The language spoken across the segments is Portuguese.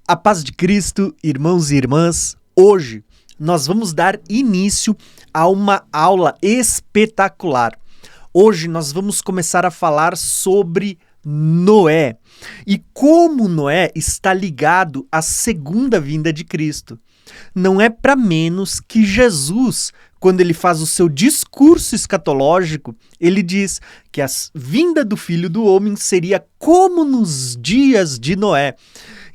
A paz de Cristo, irmãos e irmãs, hoje nós vamos dar início a uma aula espetacular. Hoje nós vamos começar a falar sobre Noé e como Noé está ligado à segunda vinda de Cristo. Não é para menos que Jesus, quando ele faz o seu discurso escatológico, ele diz que a vinda do Filho do Homem seria como nos dias de Noé.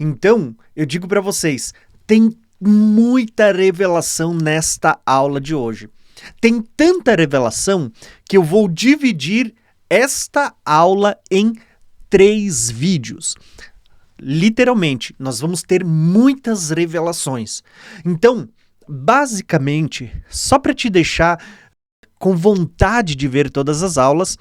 Então, eu digo para vocês, tem muita revelação nesta aula de hoje. Tem tanta revelação que eu vou dividir esta aula em 3 vídeos. Literalmente, nós vamos ter muitas revelações. Então, basicamente, só para te deixar com vontade de ver todas as aulas,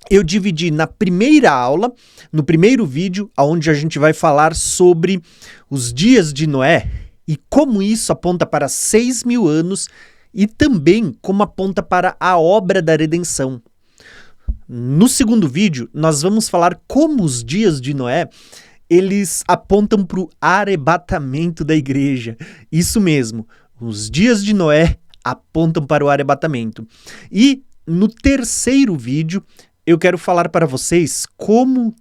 eu dividi na primeira aula, no primeiro vídeo, onde a gente vai falar sobre os dias de Noé e como isso aponta para 6.000 anos e também como aponta para a obra da redenção. No segundo vídeo, nós vamos falar como os dias de Noé, eles apontam para o arrebatamento da igreja. Isso mesmo, os dias de Noé apontam para o arrebatamento. E no terceiro vídeo, eu quero falar para vocês como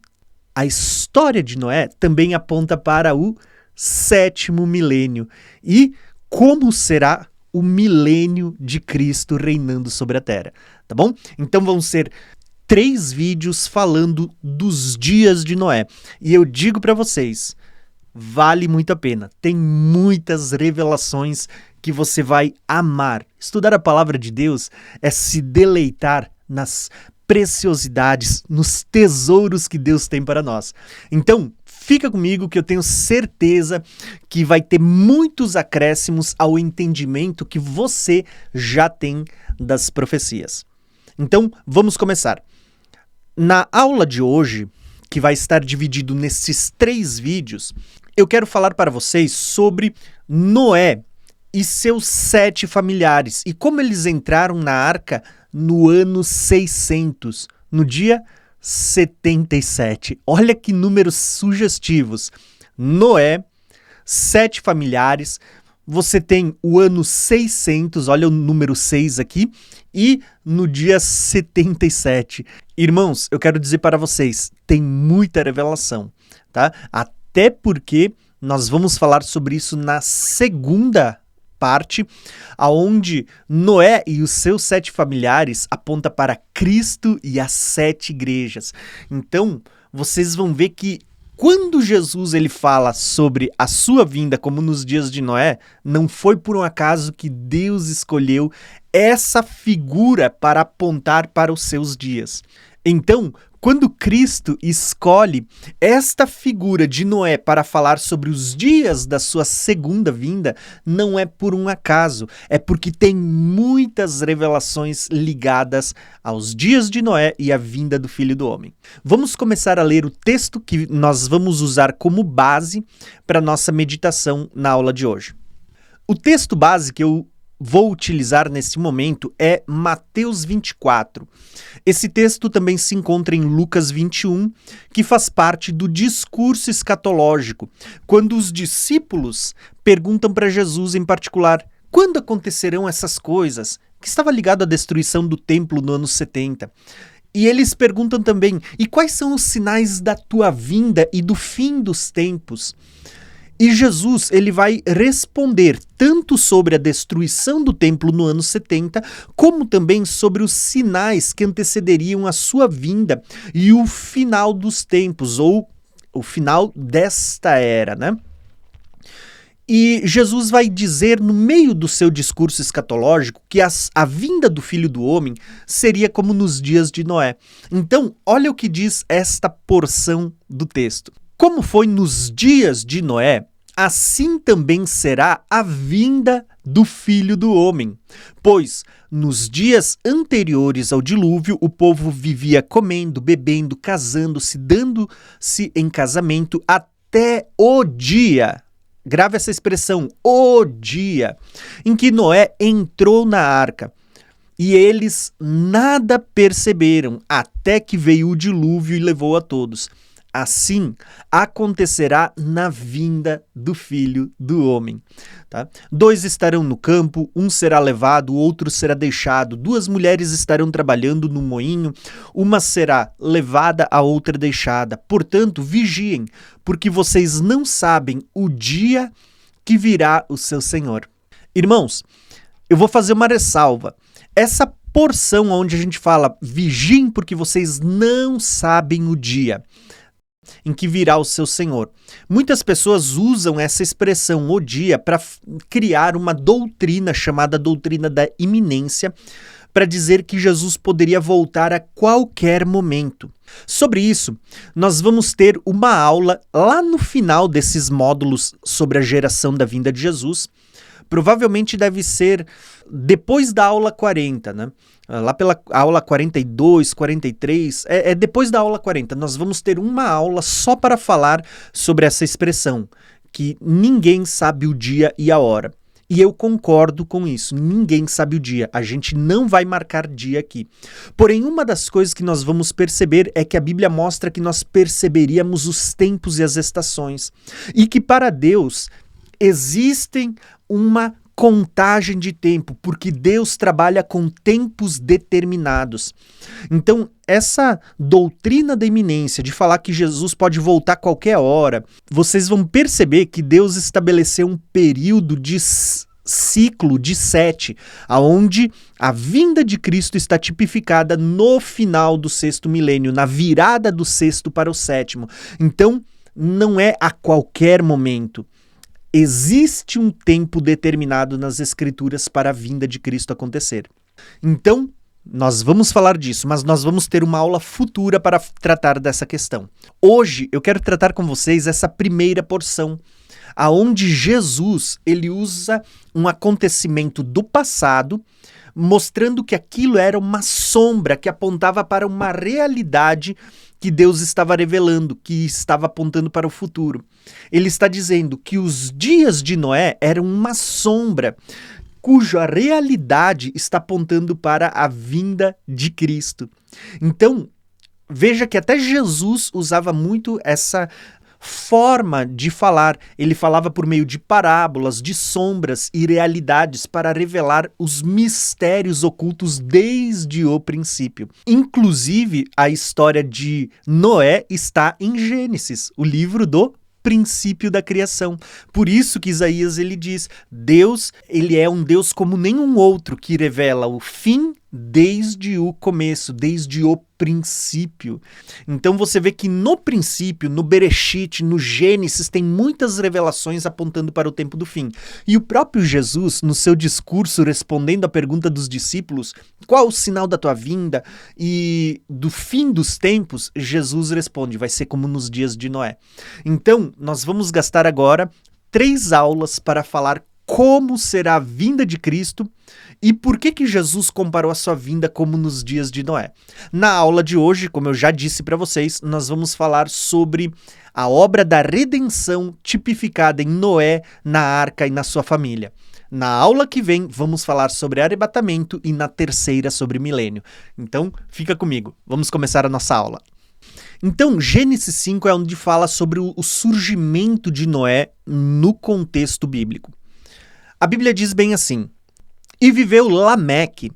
a história de Noé também aponta para o 7º milênio e como será o milênio de Cristo reinando sobre a terra, tá bom? Então vão ser 3 vídeos falando dos dias de Noé. E eu digo para vocês, vale muito a pena. Tem muitas revelações que você vai amar. Estudar a palavra de Deus é se deleitar nas preciosidades, nos tesouros que Deus tem para nós. Então, fica comigo que eu tenho certeza que vai ter muitos acréscimos ao entendimento que você já tem das profecias. Então, vamos começar. Na aula de hoje, que vai estar dividido nesses 3 vídeos, eu quero falar para vocês sobre Noé e seus 7 familiares e como eles entraram na arca no ano 600, no dia 77. Olha que números sugestivos. Noé, 7 familiares, você tem o ano 600, olha o número 6 aqui, e no dia 77. Irmãos, eu quero dizer para vocês, tem muita revelação, tá? Até porque nós vamos falar sobre isso na segunda parte, aonde Noé e os seus 7 familiares aponta para Cristo e as 7 igrejas. Então, vocês vão ver que quando Jesus ele fala sobre a sua vinda, como nos dias de Noé, não foi por um acaso que Deus escolheu essa figura para apontar para os seus dias. Então, quando Cristo escolhe esta figura de Noé para falar sobre os dias da sua segunda vinda, não é por um acaso, é porque tem muitas revelações ligadas aos dias de Noé e à vinda do Filho do Homem. Vamos começar a ler o texto que nós vamos usar como base para nossa meditação na aula de hoje. O texto base que eu vou utilizar nesse momento é Mateus 24. Esse texto também se encontra em Lucas 21, que faz parte do discurso escatológico, quando os discípulos perguntam para Jesus em particular, quando acontecerão essas coisas? Que estava ligado à destruição do templo no ano 70. E eles perguntam também, e quais são os sinais da tua vinda e do fim dos tempos? E Jesus ele vai responder tanto sobre a destruição do templo no ano 70, como também sobre os sinais que antecederiam a sua vinda e o final dos tempos, ou o final desta era, né? E Jesus vai dizer no meio do seu discurso escatológico que a vinda do Filho do Homem seria como nos dias de Noé. Então, olha o que diz esta porção do texto. Como foi nos dias de Noé, assim também será a vinda do Filho do Homem. Pois, nos dias anteriores ao dilúvio, o povo vivia comendo, bebendo, casando-se, dando-se em casamento até o dia. Grave essa expressão, o dia, em que Noé entrou na arca. E eles nada perceberam, até que veio o dilúvio e levou a todos. Assim acontecerá na vinda do Filho do Homem. Tá? 2 estarão no campo, um será levado, o outro será deixado. 2 mulheres estarão trabalhando no moinho, uma será levada, a outra deixada. Portanto, vigiem, porque vocês não sabem o dia que virá o seu Senhor. Irmãos, eu vou fazer uma ressalva. Essa porção onde a gente fala vigiem porque vocês não sabem o dia em que virá o seu Senhor. Muitas pessoas usam essa expressão, o dia, para criar uma doutrina chamada doutrina da iminência, para dizer que Jesus poderia voltar a qualquer momento. Sobre isso, nós vamos ter uma aula lá no final desses módulos sobre a geração da vinda de Jesus. Provavelmente deve ser depois da aula 40, né? Lá pela aula 42, 43, depois da aula 40. Nós vamos ter uma aula só para falar sobre essa expressão, que ninguém sabe o dia e a hora. E eu concordo com isso, ninguém sabe o dia, a gente não vai marcar dia aqui. Porém, uma das coisas que nós vamos perceber é que a Bíblia mostra que nós perceberíamos os tempos e as estações. E que para Deus existem uma contagem de tempo, porque Deus trabalha com tempos determinados. Então, essa doutrina da iminência, de falar que Jesus pode voltar a qualquer hora, vocês vão perceber que Deus estabeleceu um período de ciclo de 7, aonde a vinda de Cristo está tipificada no final do 6º milênio, na virada do 6º para o 7º. Então, não é a qualquer momento. Existe um tempo determinado nas Escrituras para a vinda de Cristo acontecer. Então, nós vamos falar disso, mas nós vamos ter uma aula futura para tratar dessa questão. Hoje, eu quero tratar com vocês essa primeira porção, aonde Jesus ele usa um acontecimento do passado, mostrando que aquilo era uma sombra que apontava para uma realidade que Deus estava revelando, que estava apontando para o futuro. Ele está dizendo que os dias de Noé eram uma sombra, cuja realidade está apontando para a vinda de Cristo. Então, veja que até Jesus usava muito essa forma de falar. Ele falava por meio de parábolas, de sombras e realidades para revelar os mistérios ocultos desde o princípio. Inclusive, a história de Noé está em Gênesis, o livro do princípio da criação. Por isso que Isaías ele diz, Deus, ele é um Deus como nenhum outro, que revela o fim desde o começo, desde o princípio. Então você vê que no princípio, no Bereshit, no Gênesis, tem muitas revelações apontando para o tempo do fim. E o próprio Jesus, no seu discurso, respondendo à pergunta dos discípulos, qual o sinal da tua vinda e do fim dos tempos, Jesus responde, vai ser como nos dias de Noé. Então, nós vamos gastar agora 3 aulas para falar como será a vinda de Cristo e por que Jesus comparou a sua vinda como nos dias de Noé. Na aula de hoje, como eu já disse para vocês, nós vamos falar sobre a obra da redenção tipificada em Noé, na arca e na sua família. Na aula que vem, vamos falar sobre arrebatamento e na terceira sobre milênio. Então, fica comigo. Vamos começar a nossa aula. Então, Gênesis 5 é onde fala sobre o surgimento de Noé no contexto bíblico. A Bíblia diz bem assim, e viveu Lameque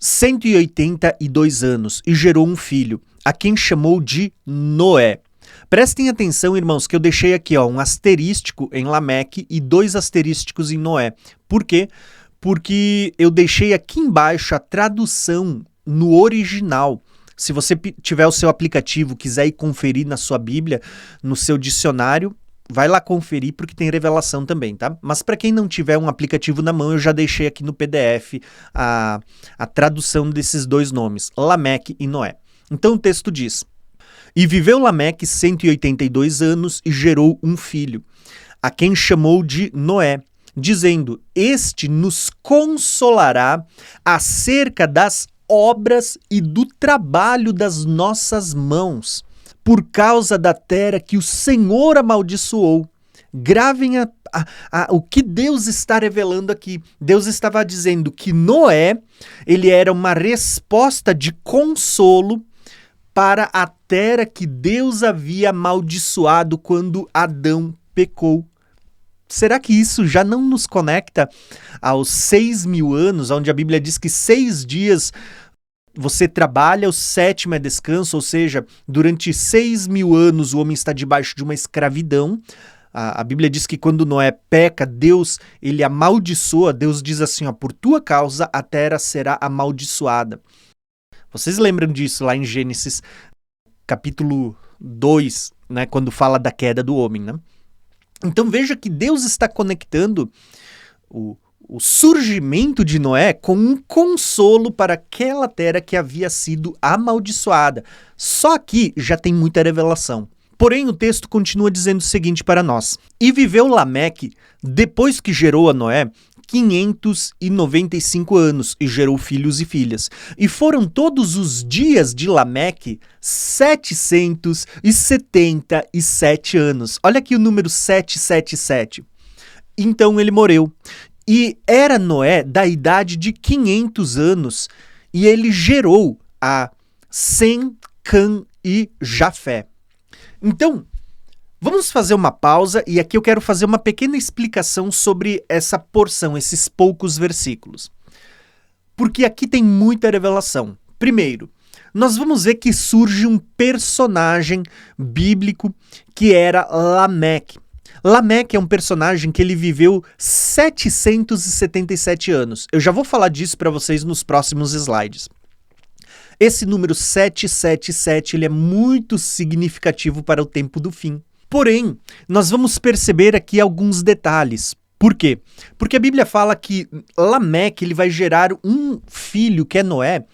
182 anos e gerou um filho, a quem chamou de Noé. Prestem atenção, irmãos, que eu deixei aqui um asterístico em Lameque e 2 asterísticos em Noé. Por quê? Porque eu deixei aqui embaixo a tradução no original. Se você tiver o seu aplicativo, quiser ir conferir na sua Bíblia, no seu dicionário, vai lá conferir porque tem revelação também, tá? Mas para quem não tiver um aplicativo na mão, eu já deixei aqui no PDF a tradução desses 2 nomes, Lameque e Noé. Então o texto diz, e viveu Lameque 182 anos e gerou um filho, a quem chamou de Noé, dizendo, este nos consolará acerca das obras e do trabalho das nossas mãos, por causa da terra que o Senhor amaldiçoou. Gravem o que Deus está revelando aqui. Deus estava dizendo que Noé, ele era uma resposta de consolo para a terra que Deus havia amaldiçoado quando Adão pecou. Será que isso já não nos conecta aos 6.000 anos, onde a Bíblia diz que 6 dias você trabalha, o 7º é descanso, ou seja, durante 6.000 anos o homem está debaixo de uma escravidão. A Bíblia diz que quando Noé peca, Deus, ele amaldiçoa, Deus diz assim, ó, por tua causa a terra será amaldiçoada. Vocês lembram disso lá em Gênesis capítulo 2, né, quando fala da queda do homem, né? Então veja que Deus está conectando o surgimento de Noé com um consolo para aquela terra que havia sido amaldiçoada. Só aqui já tem muita revelação. Porém, o texto continua dizendo o seguinte para nós. E viveu Lameque, depois que gerou a Noé, 595 anos e gerou filhos e filhas. E foram todos os dias de Lameque 777 anos. Olha aqui o número 777. Então ele morreu. E era Noé da idade de 500 anos e ele gerou a Sem, Cã e Jafé. Então, vamos fazer uma pausa e aqui eu quero fazer uma pequena explicação sobre essa porção, esses poucos versículos. Porque aqui tem muita revelação. Primeiro, nós vamos ver que surge um personagem bíblico que era Lameque. Lameque é um personagem que ele viveu 777 anos. Eu já vou falar disso para vocês nos próximos slides. Esse número 777 ele é muito significativo para o tempo do fim. Porém, nós vamos perceber aqui alguns detalhes. Por quê? Porque a Bíblia fala que Lameque ele vai gerar um filho, que é Noé,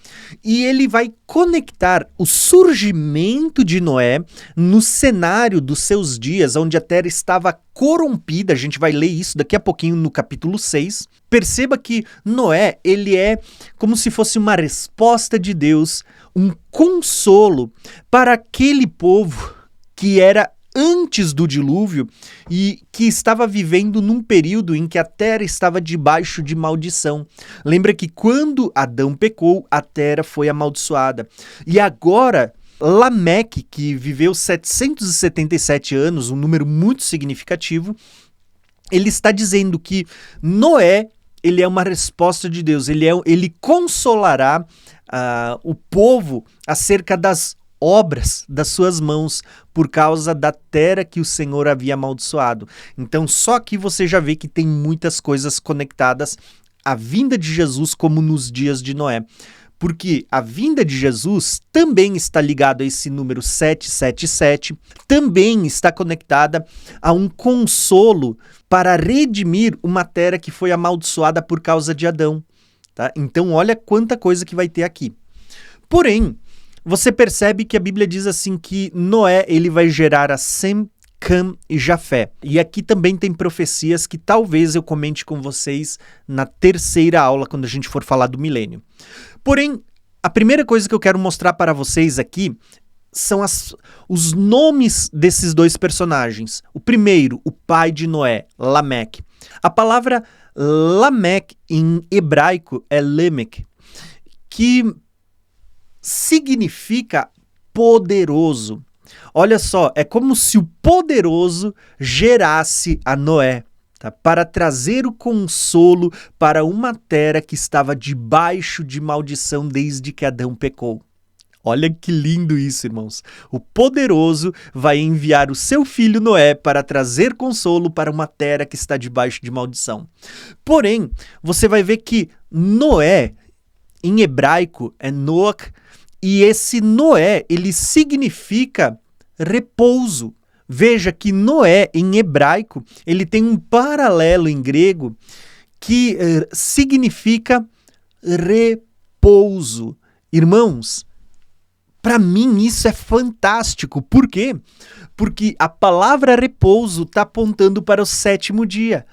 e ele vai conectar o surgimento de Noé no cenário dos seus dias, onde a terra estava corrompida. A gente vai ler isso daqui a pouquinho no capítulo 6. Perceba que Noé, ele é como se fosse uma resposta de Deus, um consolo para aquele povo que era antes do dilúvio e que estava vivendo num período em que a terra estava debaixo de maldição. Lembra que quando Adão pecou, a terra foi amaldiçoada. E agora, Lameque, que viveu 777 anos, um número muito significativo, ele está dizendo que Noé, ele é uma resposta de Deus, ele consolará o povo acerca das obras das suas mãos por causa da terra que o Senhor havia amaldiçoado. Então só aqui você já vê que tem muitas coisas conectadas à vinda de Jesus como nos dias de Noé. Porque a vinda de Jesus também está ligada a esse número 777, também está conectada a um consolo para redimir uma terra que foi amaldiçoada por causa de Adão. Tá? Então olha quanta coisa que vai ter aqui. Porém, você percebe que a Bíblia diz assim que Noé ele vai gerar a Sem, Cã e Jafé. E aqui também tem profecias que talvez eu comente com vocês na terceira aula, quando a gente for falar do milênio. Porém, a primeira coisa que eu quero mostrar para vocês aqui são os nomes desses dois personagens. O primeiro, o pai de Noé, Lameque. A palavra Lameque em hebraico é Lemek, que significa poderoso. Olha só, é como se o poderoso gerasse a Noé, tá? Para trazer o consolo para uma terra que estava debaixo de maldição desde que Adão pecou. Olha que lindo isso, irmãos. O poderoso vai enviar o seu filho Noé para trazer consolo para uma terra que está debaixo de maldição. Porém, você vai ver que Noé, em hebraico, é Noach, e esse Noé, ele significa repouso. Veja que Noé, em hebraico, ele tem um paralelo em grego que significa repouso. Irmãos, para mim isso é fantástico. Por quê? Porque a palavra repouso está apontando para o 7º dia.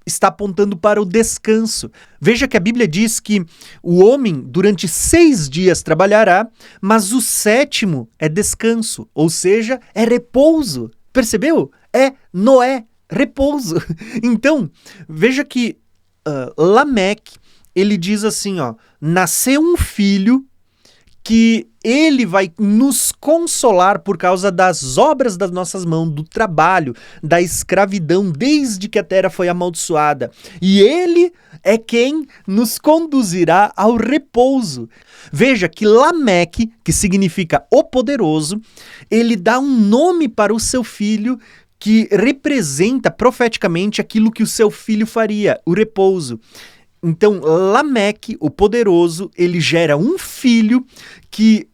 Está apontando para o descanso. Veja que a Bíblia diz que o homem durante 6 dias trabalhará, mas o 7º é descanso, ou seja, é repouso. Percebeu? É Noé, repouso. Então, veja que Lameque, ele diz assim, ó, nasceu um filho que ele vai nos consolar por causa das obras das nossas mãos, do trabalho, da escravidão, desde que a terra foi amaldiçoada. E ele é quem nos conduzirá ao repouso. Veja que Lameque, que significa o poderoso, ele dá um nome para o seu filho que representa profeticamente aquilo que o seu filho faria, o repouso. Então, Lameque, o poderoso, ele gera um filho que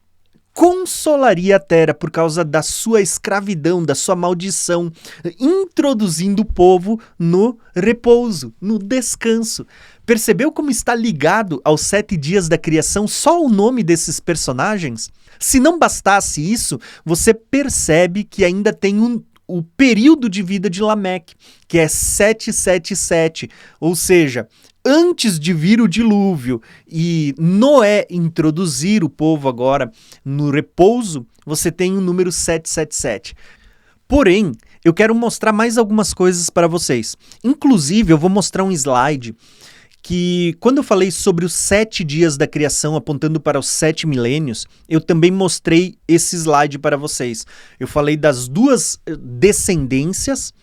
consolaria a terra por causa da sua escravidão, da sua maldição, introduzindo o povo no repouso, no descanso. Percebeu como está ligado aos 7 dias da criação só o nome desses personagens? Se não bastasse isso, você percebe que ainda tem o período de vida de Lameque, que é 777, ou seja, antes de vir o dilúvio e Noé introduzir o povo agora no repouso, você tem o número 777. Porém, eu quero mostrar mais algumas coisas para vocês. Inclusive, eu vou mostrar um slide que, quando eu falei sobre os 7 dias da criação apontando para os 7 milênios, eu também mostrei esse slide para vocês. Eu falei das 2 descendências,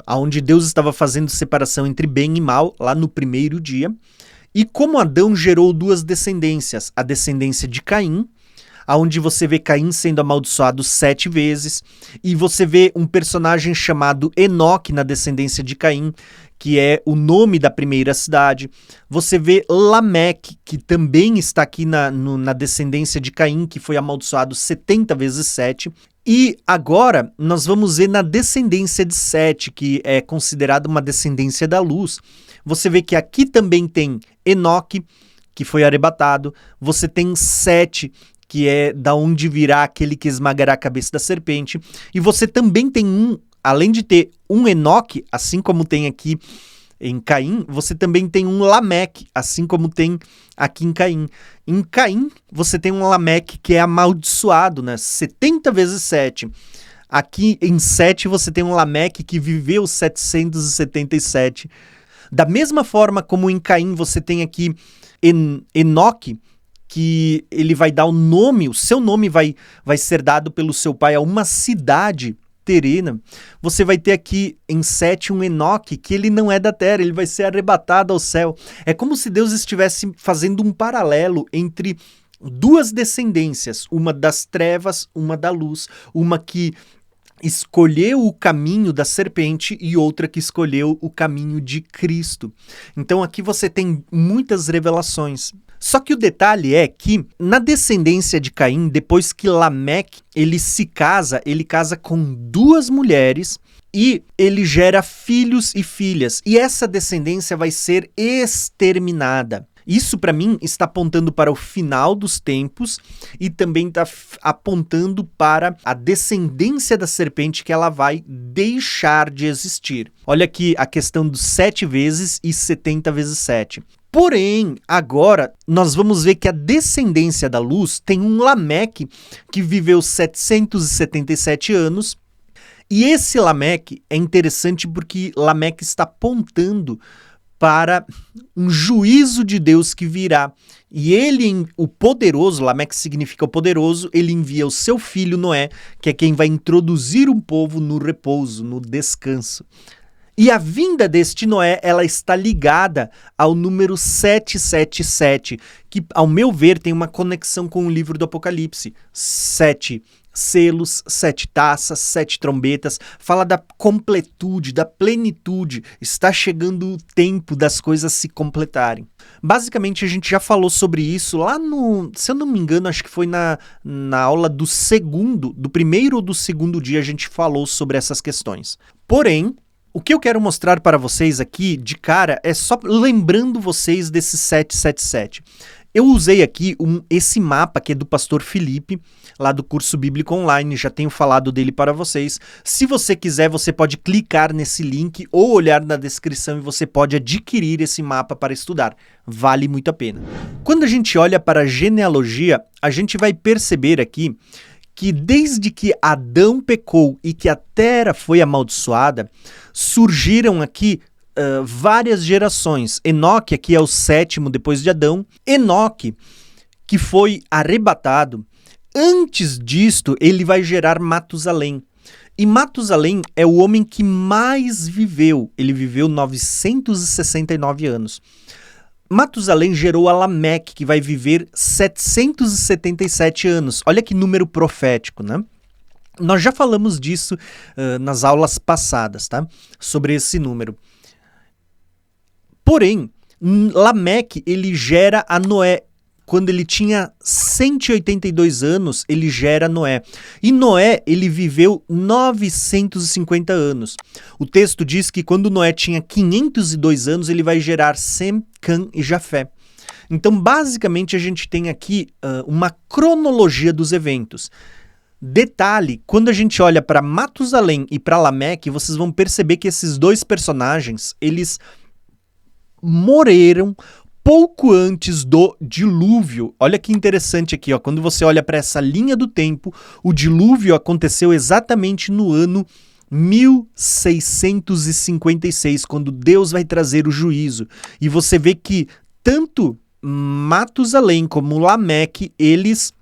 onde Deus estava fazendo separação entre bem e mal, lá no primeiro dia, e como Adão gerou 2 descendências, a descendência de Caim, onde você vê Caim sendo amaldiçoado 7 vezes, e você vê um personagem chamado Enoque na descendência de Caim, que é o nome da primeira cidade. Você vê Lameque, que também está aqui na descendência de Caim, que foi amaldiçoado 70 vezes 7. E agora nós vamos ver na descendência de Sete, que é considerada uma descendência da luz. Você vê que aqui também tem Enoque, que foi arrebatado. Você tem Sete, que é da onde virá aquele que esmagará a cabeça da serpente. E você também tem além de ter um Enoque, assim como tem aqui em Caim, você também tem um Lameque, assim como tem aqui em Caim. Em Caim, você tem um Lameque que é amaldiçoado, né? 70 vezes 7. Aqui em Sete, você tem um Lameque que viveu 777. Da mesma forma como em Caim, você tem aqui Enoque, que ele vai dar o nome, o seu nome vai ser dado pelo seu pai a uma cidade terrena. Você vai ter aqui em Sete um Enoque que ele não é da terra, ele vai ser arrebatado ao céu. É como se Deus estivesse fazendo um paralelo entre 2 descendências, uma das trevas, uma da luz, uma que escolheu o caminho da serpente e outra que escolheu o caminho de Cristo. Então aqui você tem muitas revelações. Só que o detalhe é que na descendência de Caim, depois que Lameque ele casa com 2 mulheres e ele gera filhos e filhas. E essa descendência vai ser exterminada. Isso, para mim, está apontando para o final dos tempos e também está apontando para a descendência da serpente, que ela vai deixar de existir. Olha aqui a questão dos 7 vezes e 70 vezes 7. Porém, agora, nós vamos ver que a descendência da luz tem um Lameque que viveu 777 anos. E esse Lameque é interessante porque Lameque está apontando para um juízo de Deus que virá. E ele, o poderoso, Lameque significa o poderoso, ele envia o seu filho Noé, que é quem vai introduzir um povo no repouso, no descanso. E a vinda deste Noé, ela está ligada ao número 777, que, ao meu ver, tem uma conexão com o livro do Apocalipse. 7 selos, 7 taças, 7 trombetas, fala da completude, da plenitude. Está chegando o tempo das coisas se completarem. Basicamente, a gente já falou sobre isso lá se eu não me engano, acho que foi na aula do primeiro ou do segundo dia, a gente falou sobre essas questões. Porém, o que eu quero mostrar para vocês aqui, de cara, é só lembrando vocês desse 777. Eu usei aqui esse mapa que é do pastor Felipe, lá do curso bíblico online, já tenho falado dele para vocês. Se você quiser, você pode clicar nesse link ou olhar na descrição e você pode adquirir esse mapa para estudar. Vale muito a pena. Quando a gente olha para a genealogia, a gente vai perceber aqui que desde que Adão pecou e que a terra foi amaldiçoada, surgiram aqui várias gerações. Enoque aqui é o 7º depois de Adão. Enoque, que foi arrebatado, antes disto ele vai gerar Matusalém. E Matusalém é o homem que mais viveu. Ele viveu 969 anos. Matusalém gerou a Lameque, que vai viver 777 anos. Olha que número profético, né? Nós já falamos disso nas aulas passadas, tá? Sobre esse número. Porém, Lameque, ele gera a Noé. Quando ele tinha 182 anos, ele gera Noé. E Noé, ele viveu 950 anos. O texto diz que quando Noé tinha 502 anos, ele vai gerar Sem, Cã e Jafé. Então, basicamente, a gente tem aqui uma cronologia dos eventos. Detalhe, quando a gente olha para Matusalém e para Lameque, vocês vão perceber que esses dois personagens, eles morreram pouco antes do dilúvio. Olha que interessante aqui, ó. Quando você olha para essa linha do tempo, o dilúvio aconteceu exatamente no ano 1656, quando Deus vai trazer o juízo. E você vê que tanto Matusalém como Lameque, eles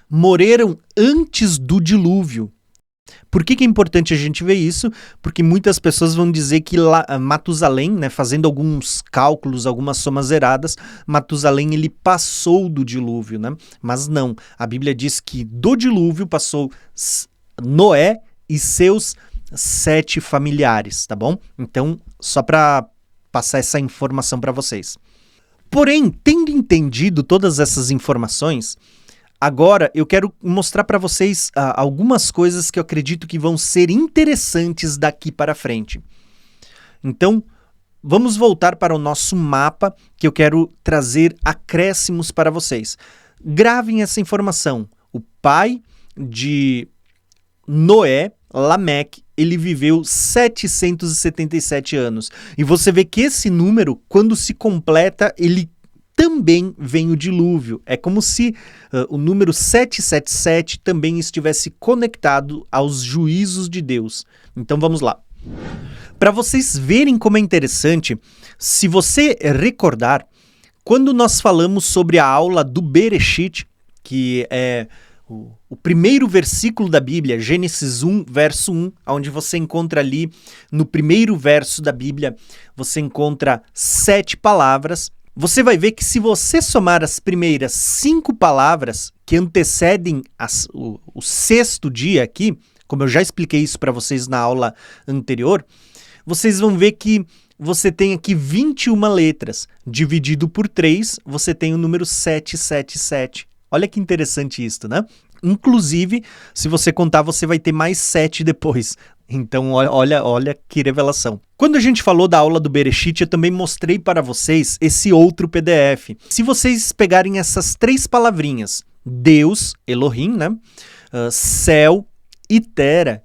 morreram antes do dilúvio. Por que é importante a gente ver isso? Porque muitas pessoas vão dizer que Matusalém, né, fazendo alguns cálculos, algumas somas zeradas, Matusalém ele passou do dilúvio, né? Mas não, a Bíblia diz que do dilúvio passou Noé e seus 7 familiares, tá bom? Então, só para passar essa informação para vocês. Porém, tendo entendido todas essas informações, agora eu quero mostrar para vocês algumas coisas que eu acredito que vão ser interessantes daqui para frente. Então, vamos voltar para o nosso mapa, que eu quero trazer acréscimos para vocês. Gravem essa informação. O pai de Noé, Lameque, ele viveu 777 anos. E você vê que esse número, quando se completa, ele também vem o dilúvio. É como se o número 777 também estivesse conectado aos juízos de Deus. Então vamos lá. Para vocês verem como é interessante, se você recordar, quando nós falamos sobre a aula do Bereshit, que é o primeiro versículo da Bíblia, Gênesis 1, verso 1, onde você encontra ali, no primeiro verso da Bíblia, você encontra 7 palavras. Você vai ver que se você somar as primeiras 5 palavras que antecedem o 6º dia aqui, como eu já expliquei isso para vocês na aula anterior, vocês vão ver que você tem aqui 21 letras. Dividido por 3, você tem o número 777. Olha que interessante isso, né? Inclusive, se você contar, você vai ter mais 7 depois. Então, olha que revelação. Quando a gente falou da aula do Bereshit, eu também mostrei para vocês esse outro PDF. Se vocês pegarem essas 3 palavrinhas, Deus, Elohim, né? Céu e terra,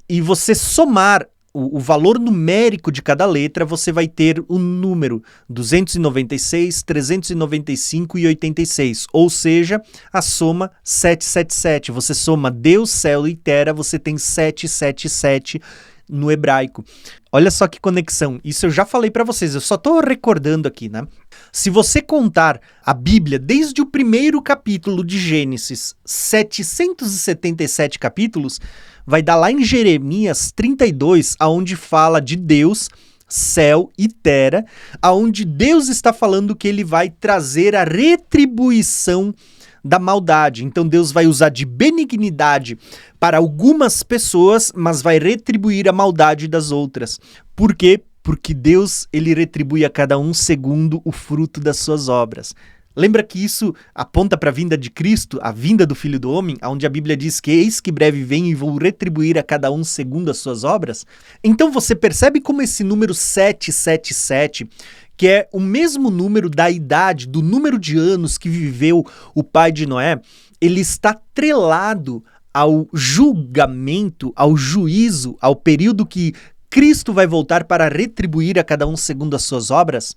e você somar o valor numérico de cada letra, você vai ter o número 296, 395 e 86, ou seja, a soma 777. Você soma Deus, céu e terra, você tem 777 no hebraico. Olha só que conexão. Isso eu já falei para vocês, eu só estou recordando aqui, né? Se você contar a Bíblia desde o primeiro capítulo de Gênesis, 777 capítulos, vai dar lá em Jeremias 32, aonde fala de Deus, céu e terra, aonde Deus está falando que ele vai trazer a retribuição da maldade. Então Deus vai usar de benignidade para algumas pessoas, mas vai retribuir a maldade das outras. Por quê? Porque Deus, ele retribui a cada um segundo o fruto das suas obras. Lembra que isso aponta para a vinda de Cristo, a vinda do Filho do Homem, onde a Bíblia diz que eis que breve venho e vou retribuir a cada um segundo as suas obras? Então você percebe como esse número 777, que é o mesmo número da idade, do número de anos que viveu o pai de Noé, ele está atrelado ao julgamento, ao juízo, ao período que Cristo vai voltar para retribuir a cada um segundo as suas obras?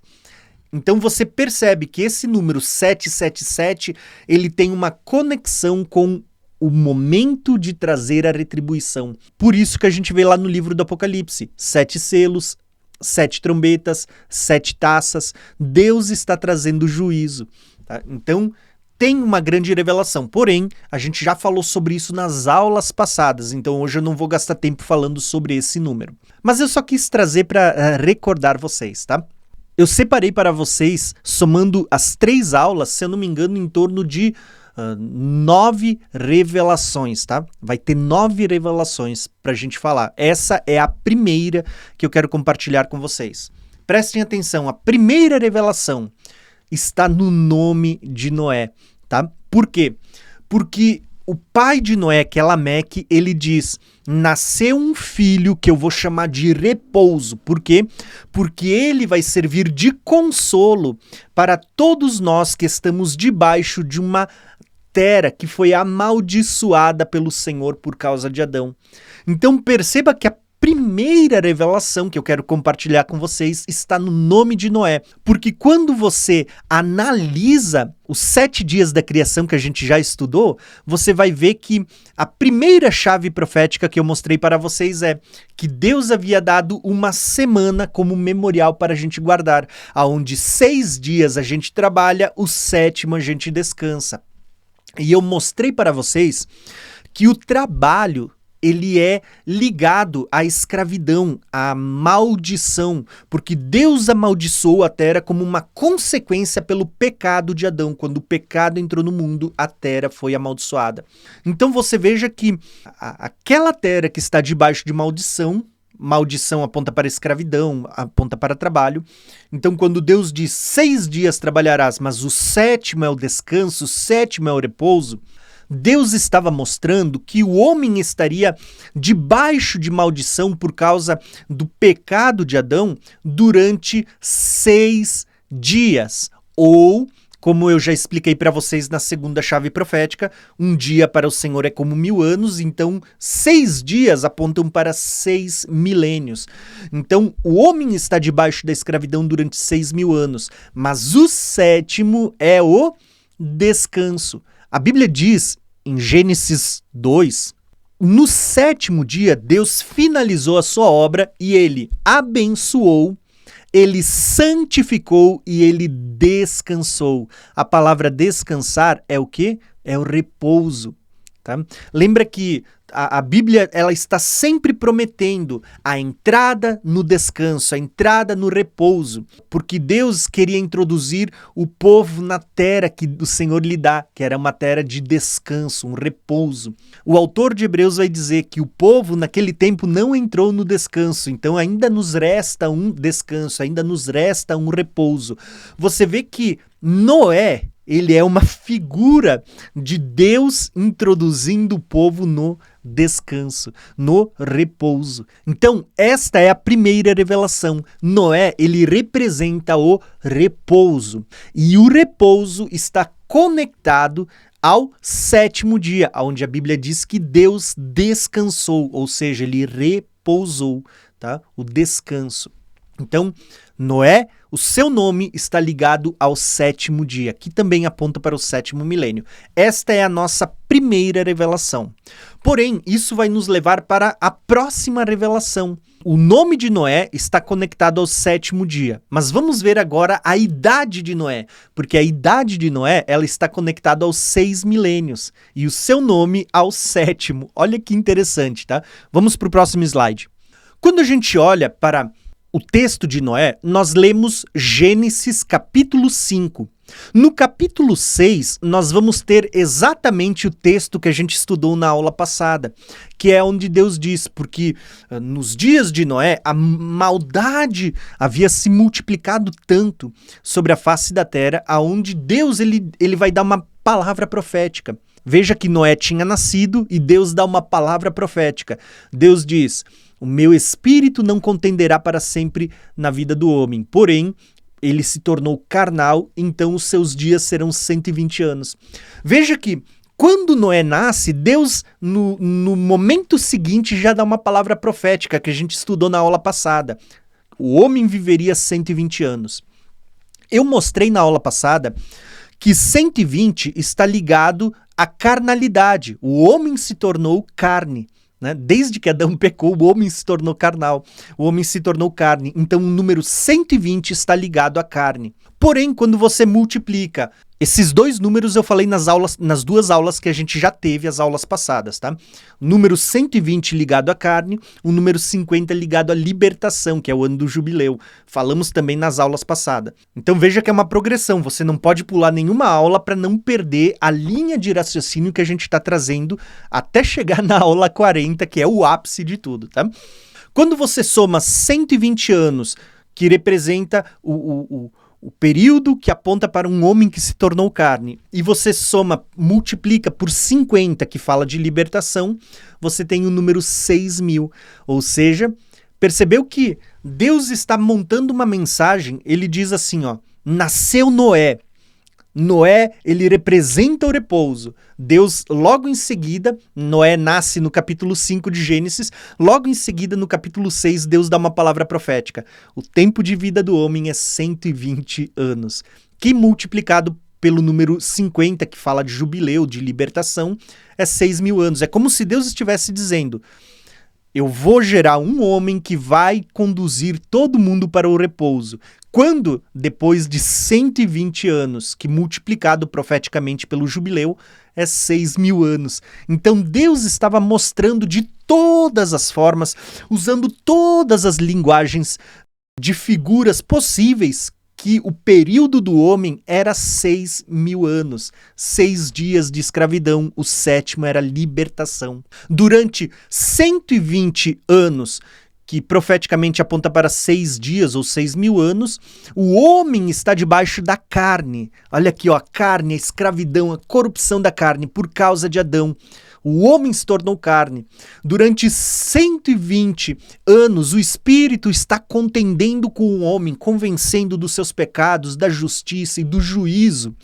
Então você percebe que esse número 777, ele tem uma conexão com o momento de trazer a retribuição. Por isso que a gente vê lá no livro do Apocalipse, 7 selos, 7 trombetas, 7 taças, Deus está trazendo juízo. Tá? Então tem uma grande revelação. Porém, a gente já falou sobre isso nas aulas passadas, então hoje eu não vou gastar tempo falando sobre esse número. Mas eu só quis trazer para recordar vocês, tá? Eu separei para vocês, somando as 3 aulas, se eu não me engano, em torno de 9 revelações, tá? Vai ter 9 revelações pra gente falar. Essa é a primeira que eu quero compartilhar com vocês. Prestem atenção, a primeira revelação está no nome de Noé, tá? Por quê? Porque o pai de Noé, que é Lameque, ele diz: nasceu um filho que eu vou chamar de repouso. Por quê? Porque ele vai servir de consolo para todos nós que estamos debaixo de uma terra que foi amaldiçoada pelo Senhor por causa de Adão. Então perceba que a primeira revelação que eu quero compartilhar com vocês está no nome de Noé, porque quando você analisa os 7 dias da criação que a gente já estudou, você vai ver que a primeira chave profética que eu mostrei para vocês é que Deus havia dado uma semana como memorial para a gente guardar, aonde 6 dias a gente trabalha, o 7º a gente descansa. E eu mostrei para vocês que o trabalho ele é ligado à escravidão, à maldição, porque Deus amaldiçoou a terra como uma consequência pelo pecado de Adão. Quando o pecado entrou no mundo, a terra foi amaldiçoada. Então você veja que aquela terra que está debaixo de maldição, maldição aponta para escravidão, aponta para trabalho. Então quando Deus diz 6 dias trabalharás, mas o 7º é o descanso, o 7º é o repouso, Deus estava mostrando que o homem estaria debaixo de maldição por causa do pecado de Adão durante 6 dias. Ou, como eu já expliquei para vocês na segunda chave profética, um dia para o Senhor é como 1000 anos, então 6 dias apontam para 6 milênios. Então o homem está debaixo da escravidão durante 6.000 anos, mas o 7º é o descanso. A Bíblia diz, em Gênesis 2, no 7º dia, Deus finalizou a sua obra e ele abençoou, ele santificou e ele descansou. A palavra descansar é o quê? É o repouso. Tá? Lembra que a Bíblia ela está sempre prometendo a entrada no descanso, a entrada no repouso, porque Deus queria introduzir o povo na terra que o Senhor lhe dá, que era uma terra de descanso, um repouso. O autor de Hebreus vai dizer que o povo naquele tempo não entrou no descanso, então ainda nos resta um descanso, ainda nos resta um repouso. Você vê que Noé, ele é uma figura de Deus introduzindo o povo no descanso, no repouso. Então, esta é a primeira revelação. Noé, ele representa o repouso. E o repouso está conectado ao 7º dia, onde a Bíblia diz que Deus descansou, ou seja, ele repousou, tá? O descanso. Então, Noé, o seu nome está ligado ao 7º dia, que também aponta para o 7º milênio. Esta é a nossa primeira revelação. Porém, isso vai nos levar para a próxima revelação. O nome de Noé está conectado ao 7º dia, mas vamos ver agora a idade de Noé, porque a idade de Noé ela está conectada aos 6 milênios e o seu nome ao 7º. Olha que interessante, tá? Vamos para o próximo slide. Quando a gente olha para o texto de Noé, nós lemos Gênesis capítulo 5. No capítulo 6, nós vamos ter exatamente o texto que a gente estudou na aula passada, que é onde Deus diz, porque nos dias de Noé, a maldade havia se multiplicado tanto sobre a face da terra, aonde Deus ele vai dar uma palavra profética. Veja que Noé tinha nascido e Deus dá uma palavra profética. Deus diz: o meu espírito não contenderá para sempre na vida do homem, porém, ele se tornou carnal, então os seus dias serão 120 anos. Veja que, quando Noé nasce, Deus, no momento seguinte, já dá uma palavra profética que a gente estudou na aula passada. O homem viveria 120 anos. Eu mostrei na aula passada que 120 está ligado à carnalidade. O homem se tornou carne. Né? Desde que Adão pecou, o homem se tornou carnal, o homem se tornou carne. Então o número 120 está ligado à carne. Porém, quando você multiplica esses dois números, eu falei nas duas aulas que a gente já teve, as aulas passadas, tá? O número 120 ligado à carne, o número 50 ligado à libertação, que é o ano do jubileu. Falamos também nas aulas passadas. Então veja que é uma progressão, você não pode pular nenhuma aula para não perder a linha de raciocínio que a gente está trazendo até chegar na aula 40, que é o ápice de tudo, tá? Quando você soma 120 anos, que representa o período que aponta para um homem que se tornou carne, e você multiplica por 50, que fala de libertação, você tem o número 6.000. Ou seja, percebeu que Deus está montando uma mensagem, ele diz assim, ó, nasceu Noé. Noé, ele representa o repouso. Deus, logo em seguida, Noé nasce no capítulo 5 de Gênesis, logo em seguida, no capítulo 6, Deus dá uma palavra profética. O tempo de vida do homem é 120 anos, que multiplicado pelo número 50, que fala de jubileu, de libertação, é 6.000 anos. É como se Deus estivesse dizendo, eu vou gerar um homem que vai conduzir todo mundo para o repouso. Quando, depois de 120 anos, que multiplicado profeticamente pelo jubileu, é 6.000 anos. Então Deus estava mostrando de todas as formas, usando todas as linguagens de figuras possíveis, que o período do homem era 6.000 anos, 6 dias de escravidão, o 7º era libertação. Durante 120 anos, que profeticamente aponta para 6 dias ou 6.000 anos, o homem está debaixo da carne. Olha aqui, ó, a carne, a escravidão, a corrupção da carne por causa de Adão. O homem se tornou carne. Durante 120 anos, o Espírito está contendendo com o homem, convencendo dos seus pecados, da justiça e do juízo.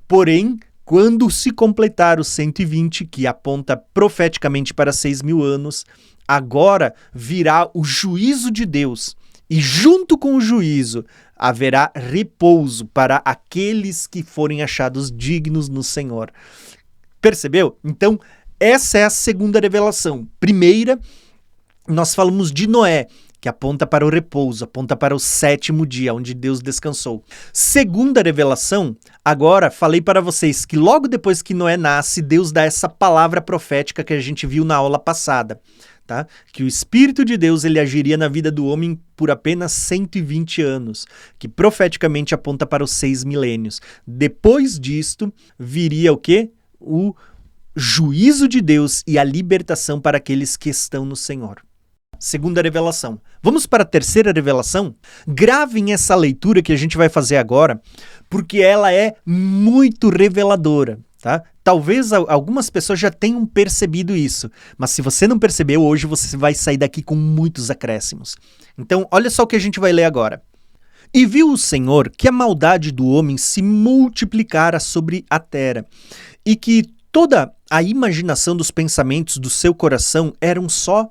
Porém, quando se completar os 120, que aponta profeticamente para 6.000 anos, agora virá o juízo de Deus. E junto com o juízo, haverá repouso para aqueles que forem achados dignos no Senhor. Percebeu? Então, essa é a segunda revelação. Primeira, nós falamos de Noé, que aponta para o repouso, aponta para o 7º dia, onde Deus descansou. Segunda revelação, agora falei para vocês que logo depois que Noé nasce, Deus dá essa palavra profética que a gente viu na aula passada, tá? Que o Espírito de Deus ele agiria na vida do homem por apenas 120 anos, que profeticamente aponta para os 6 milênios. Depois disto, viria o quê? O juízo de Deus e a libertação para aqueles que estão no Senhor. Segunda revelação. Vamos para a terceira revelação? Gravem essa leitura que a gente vai fazer agora, porque ela é muito reveladora, tá? Talvez algumas pessoas já tenham percebido isso, mas se você não percebeu, hoje você vai sair daqui com muitos acréscimos. Então, olha só o que a gente vai ler agora. E viu o Senhor que a maldade do homem se multiplicara sobre a terra, e que toda a imaginação dos pensamentos do seu coração eram só,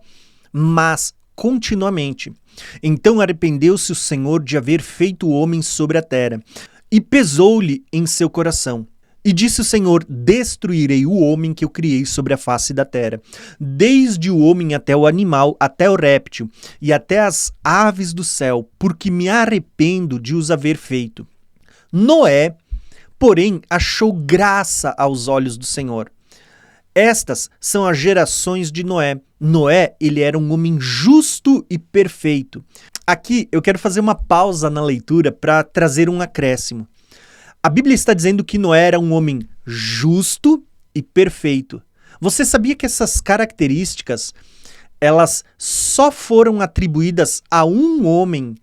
mas continuamente. Então arrependeu-se o Senhor de haver feito o homem sobre a terra, e pesou-lhe em seu coração. E disse o Senhor, destruirei o homem que eu criei sobre a face da terra, desde o homem até o animal, até o réptil, e até as aves do céu, porque me arrependo de os haver feito. Noé, porém, achou graça aos olhos do Senhor. Estas são as gerações de Noé. Noé, ele era um homem justo e perfeito. Aqui eu quero fazer uma pausa na leitura para trazer um acréscimo. A Bíblia está dizendo que Noé era um homem justo e perfeito. Você sabia que essas características, elas só foram atribuídas a um homem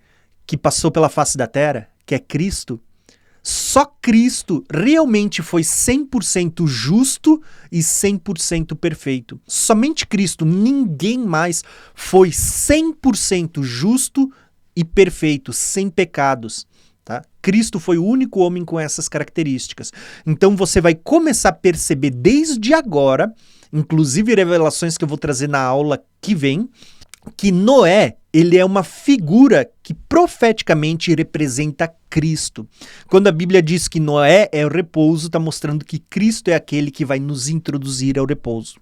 que passou pela face da terra, que é Cristo? Só Cristo realmente foi 100% justo e 100% perfeito. Somente Cristo, ninguém mais foi 100% justo e perfeito, sem pecados. Tá? Cristo foi o único homem com essas características. Então você vai começar a perceber desde agora, inclusive revelações que eu vou trazer na aula que vem, que Noé, ele é uma figura que profeticamente representa Cristo. Quando a Bíblia diz que Noé é o repouso, está mostrando que Cristo é aquele que vai nos introduzir ao repouso.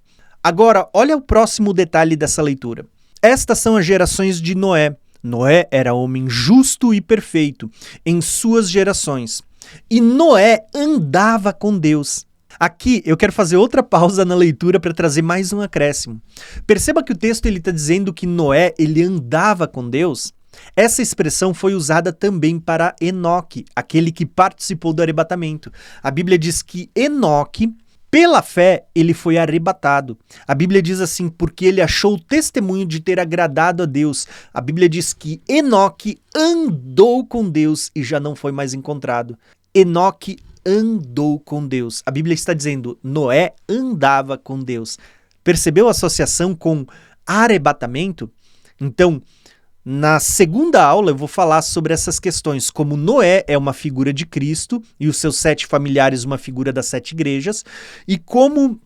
Agora, olha o próximo detalhe dessa leitura. Estas são as gerações de Noé. Noé era homem justo e perfeito em suas gerações. E Noé andava com Deus. Aqui eu quero fazer outra pausa na leitura para trazer mais um acréscimo. Perceba que o texto está dizendo que Noé ele andava com Deus. Essa expressão foi usada também para Enoque, aquele que participou do arrebatamento. A Bíblia diz que Enoque, pela fé, ele foi arrebatado. A Bíblia diz assim, porque ele achou o testemunho de ter agradado a Deus. A Bíblia diz que Enoque andou com Deus e já não foi mais encontrado. Enoque andou com Deus. A Bíblia está dizendo, Noé andava com Deus. Percebeu a associação com arrebatamento? Então, na segunda aula eu vou falar sobre essas questões, como Noé é uma figura de Cristo e os seus 7 familiares uma figura das 7 igrejas, e como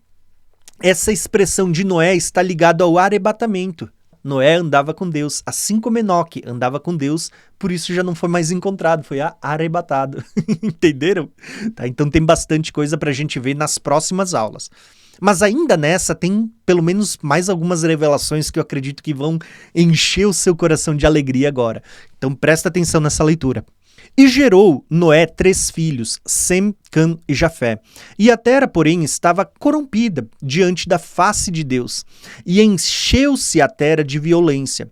essa expressão de Noé está ligada ao arrebatamento. Noé andava com Deus, assim como Enoque andava com Deus, por isso já não foi mais encontrado, foi arrebatado. Entenderam? Tá, então tem bastante coisa para a gente ver nas próximas aulas. Mas ainda nessa tem pelo menos mais algumas revelações que eu acredito que vão encher o seu coração de alegria agora. Então presta atenção nessa leitura. E gerou Noé 3 filhos, Sem, Cã e Jafé. E a terra, porém, estava corrompida diante da face de Deus. E encheu-se a terra de violência.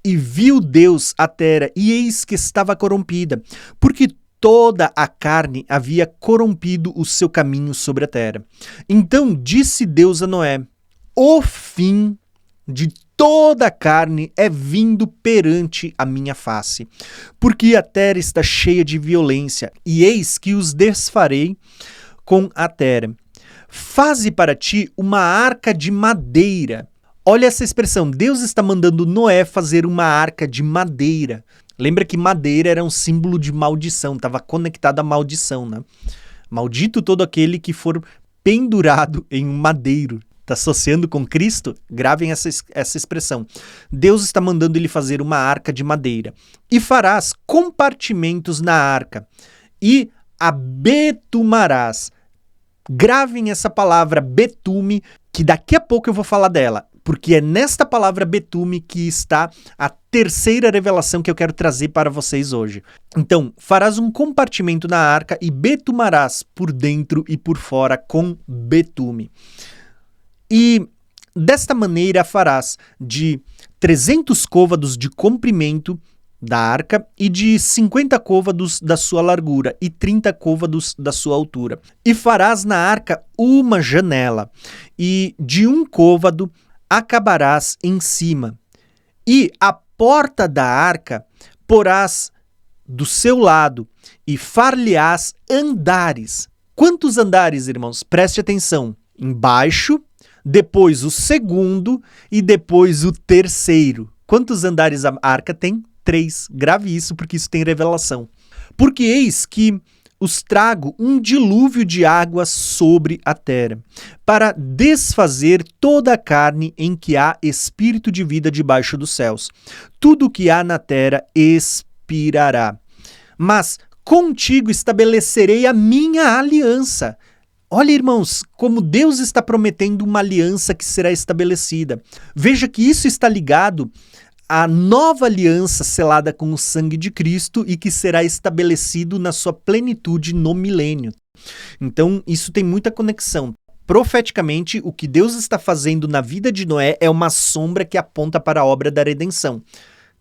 E viu Deus a terra, e eis que estava corrompida, porque toda a carne havia corrompido o seu caminho sobre a terra. Então disse Deus a Noé: o fim de toda a carne é vindo perante a minha face, porque a terra está cheia de violência, e eis que os desfarei com a terra. Faze para ti uma arca de madeira. Olha essa expressão, Deus está mandando Noé fazer uma arca de madeira. Lembra que madeira era um símbolo de maldição, estava conectado à maldição, né? Maldito todo aquele que for pendurado em um madeiro. Está associando com Cristo? Gravem essa expressão. Deus está mandando ele fazer uma arca de madeira. E farás compartimentos na arca, e a betumarás. Gravem essa palavra betume, que daqui a pouco eu vou falar dela, porque é nesta palavra betume que está a terceira revelação que eu quero trazer para vocês hoje. Então, farás um compartimento na arca e betumarás por dentro e por fora com betume. E desta maneira farás de 300 côvados de comprimento da arca e de 50 côvados da sua largura e 30 côvados da sua altura. E farás na arca uma janela, e de um côvado acabarás em cima. E a porta da arca porás do seu lado, e far-lhe-ás andares. Quantos andares, irmãos? Preste atenção. Embaixo, depois o segundo e depois o terceiro. Quantos andares a arca tem? 3. Grave isso, porque isso tem revelação. Porque eis que os trago um dilúvio de água sobre a terra, para desfazer toda a carne em que há espírito de vida debaixo dos céus. Tudo o que há na terra expirará. Mas contigo estabelecerei a minha aliança. Olha, irmãos, como Deus está prometendo uma aliança que será estabelecida. Veja que isso está ligado à nova aliança selada com o sangue de Cristo e que será estabelecido na sua plenitude no milênio. Então, isso tem muita conexão. Profeticamente, o que Deus está fazendo na vida de Noé é uma sombra que aponta para a obra da redenção.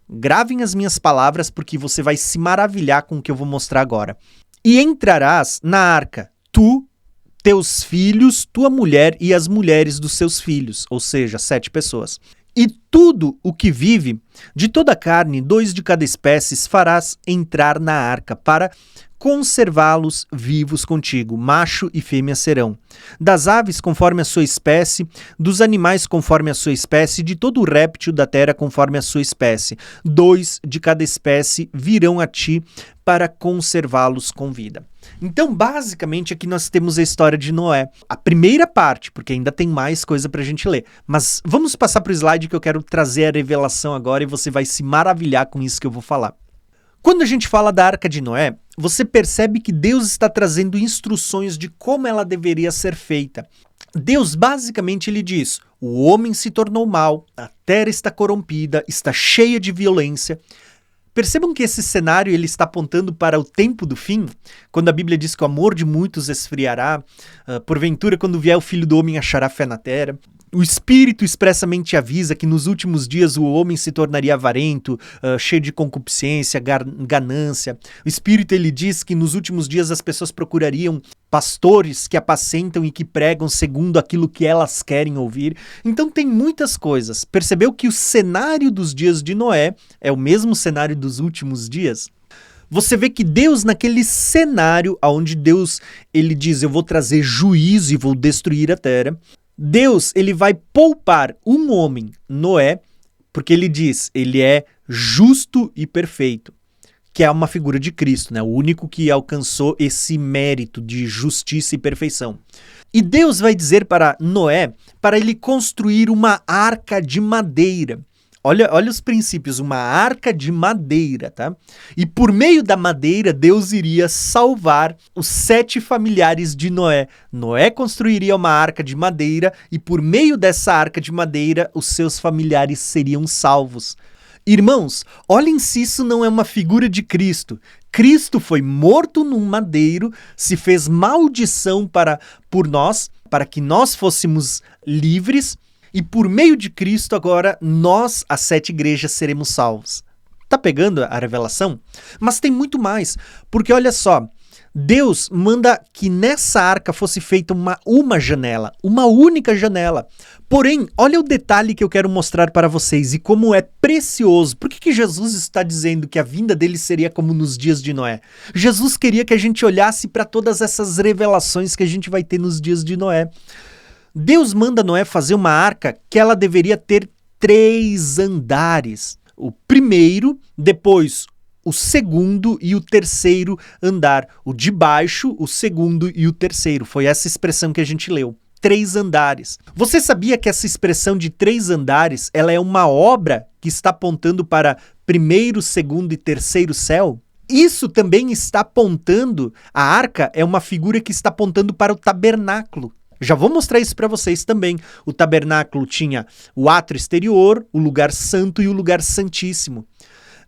Gravem as minhas palavras, porque você vai se maravilhar com o que eu vou mostrar agora. E entrarás na arca, tu, teus filhos, tua mulher e as mulheres dos seus filhos, ou seja, 7 pessoas. E tudo o que vive, de toda a carne, 2 de cada espécie, farás entrar na arca, para conservá-los vivos contigo, macho e fêmea serão. Das aves conforme a sua espécie, dos animais conforme a sua espécie, de todo o réptil da terra conforme a sua espécie. 2 de cada espécie virão a ti para conservá-los com vida. Então, basicamente, aqui nós temos a história de Noé. A primeira parte, porque ainda tem mais coisa pra gente ler. Mas vamos passar pro slide que eu quero trazer a revelação agora e você vai se maravilhar com isso que eu vou falar. Quando a gente fala da Arca de Noé, você percebe que Deus está trazendo instruções de como ela deveria ser feita. Deus basicamente ele diz: o homem se tornou mau, a terra está corrompida, está cheia de violência. Percebam que esse cenário ele está apontando para o tempo do fim, quando a Bíblia diz que o amor de muitos esfriará, porventura quando vier o Filho do Homem achará fé na terra. O Espírito expressamente avisa que nos últimos dias o homem se tornaria avarento, cheio de concupiscência, ganância. O Espírito ele diz que nos últimos dias as pessoas procurariam pastores que apacentam e que pregam segundo aquilo que elas querem ouvir. Então tem muitas coisas. Percebeu que o cenário dos dias de Noé é o mesmo cenário dos últimos dias? Você vê que Deus, naquele cenário onde Deus ele diz: eu vou trazer juízo e vou destruir a terra, Deus ele vai poupar um homem, Noé, porque ele diz, ele é justo e perfeito, que é uma figura de Cristo, né? O único que alcançou esse mérito de justiça e perfeição. E Deus vai dizer para Noé, para ele construir uma arca de madeira. Olha os princípios, uma arca de madeira, tá? E por meio da madeira, Deus iria salvar os 7 familiares de Noé. Noé construiria uma arca de madeira e por meio dessa arca de madeira, os seus familiares seriam salvos. Irmãos, olhem se isso não é uma figura de Cristo. Cristo foi morto num madeiro, se fez maldição por nós, para que nós fôssemos livres. E por meio de Cristo agora, nós, as 7 igrejas, seremos salvos. Tá pegando a revelação? Mas tem muito mais, porque olha só, Deus manda que nessa arca fosse feita uma janela, uma única janela. Porém, olha o detalhe que eu quero mostrar para vocês e como é precioso. Por que Jesus está dizendo que a vinda dele seria como nos dias de Noé? Jesus queria que a gente olhasse para todas essas revelações que a gente vai ter nos dias de Noé. Deus manda Noé fazer uma arca que ela deveria ter 3 andares. O primeiro, depois o segundo e o terceiro andar. O de baixo, o segundo e o terceiro. Foi essa expressão que a gente leu. 3 andares. Você sabia que essa expressão de 3 andares, ela é uma obra que está apontando para primeiro, segundo e terceiro céu? Isso também está apontando, a arca é uma figura que está apontando para o tabernáculo. Já vou mostrar isso para vocês também. O tabernáculo tinha o átrio exterior, o lugar santo e o lugar santíssimo.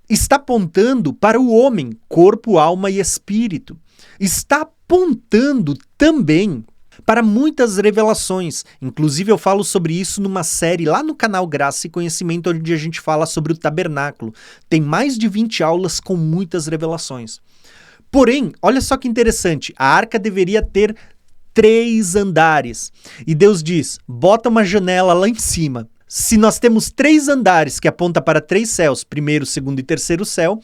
Está apontando para o homem, corpo, alma e espírito. Está apontando também para muitas revelações. Inclusive eu falo sobre isso numa série lá no canal Graça e Conhecimento, onde a gente fala sobre o tabernáculo. Tem mais de 20 aulas com muitas revelações. Porém, olha só que interessante, a arca deveria ter 3 andares. E Deus diz, bota uma janela lá em cima. Se nós temos 3 andares que apontam para 3 céus, primeiro, segundo e terceiro céu,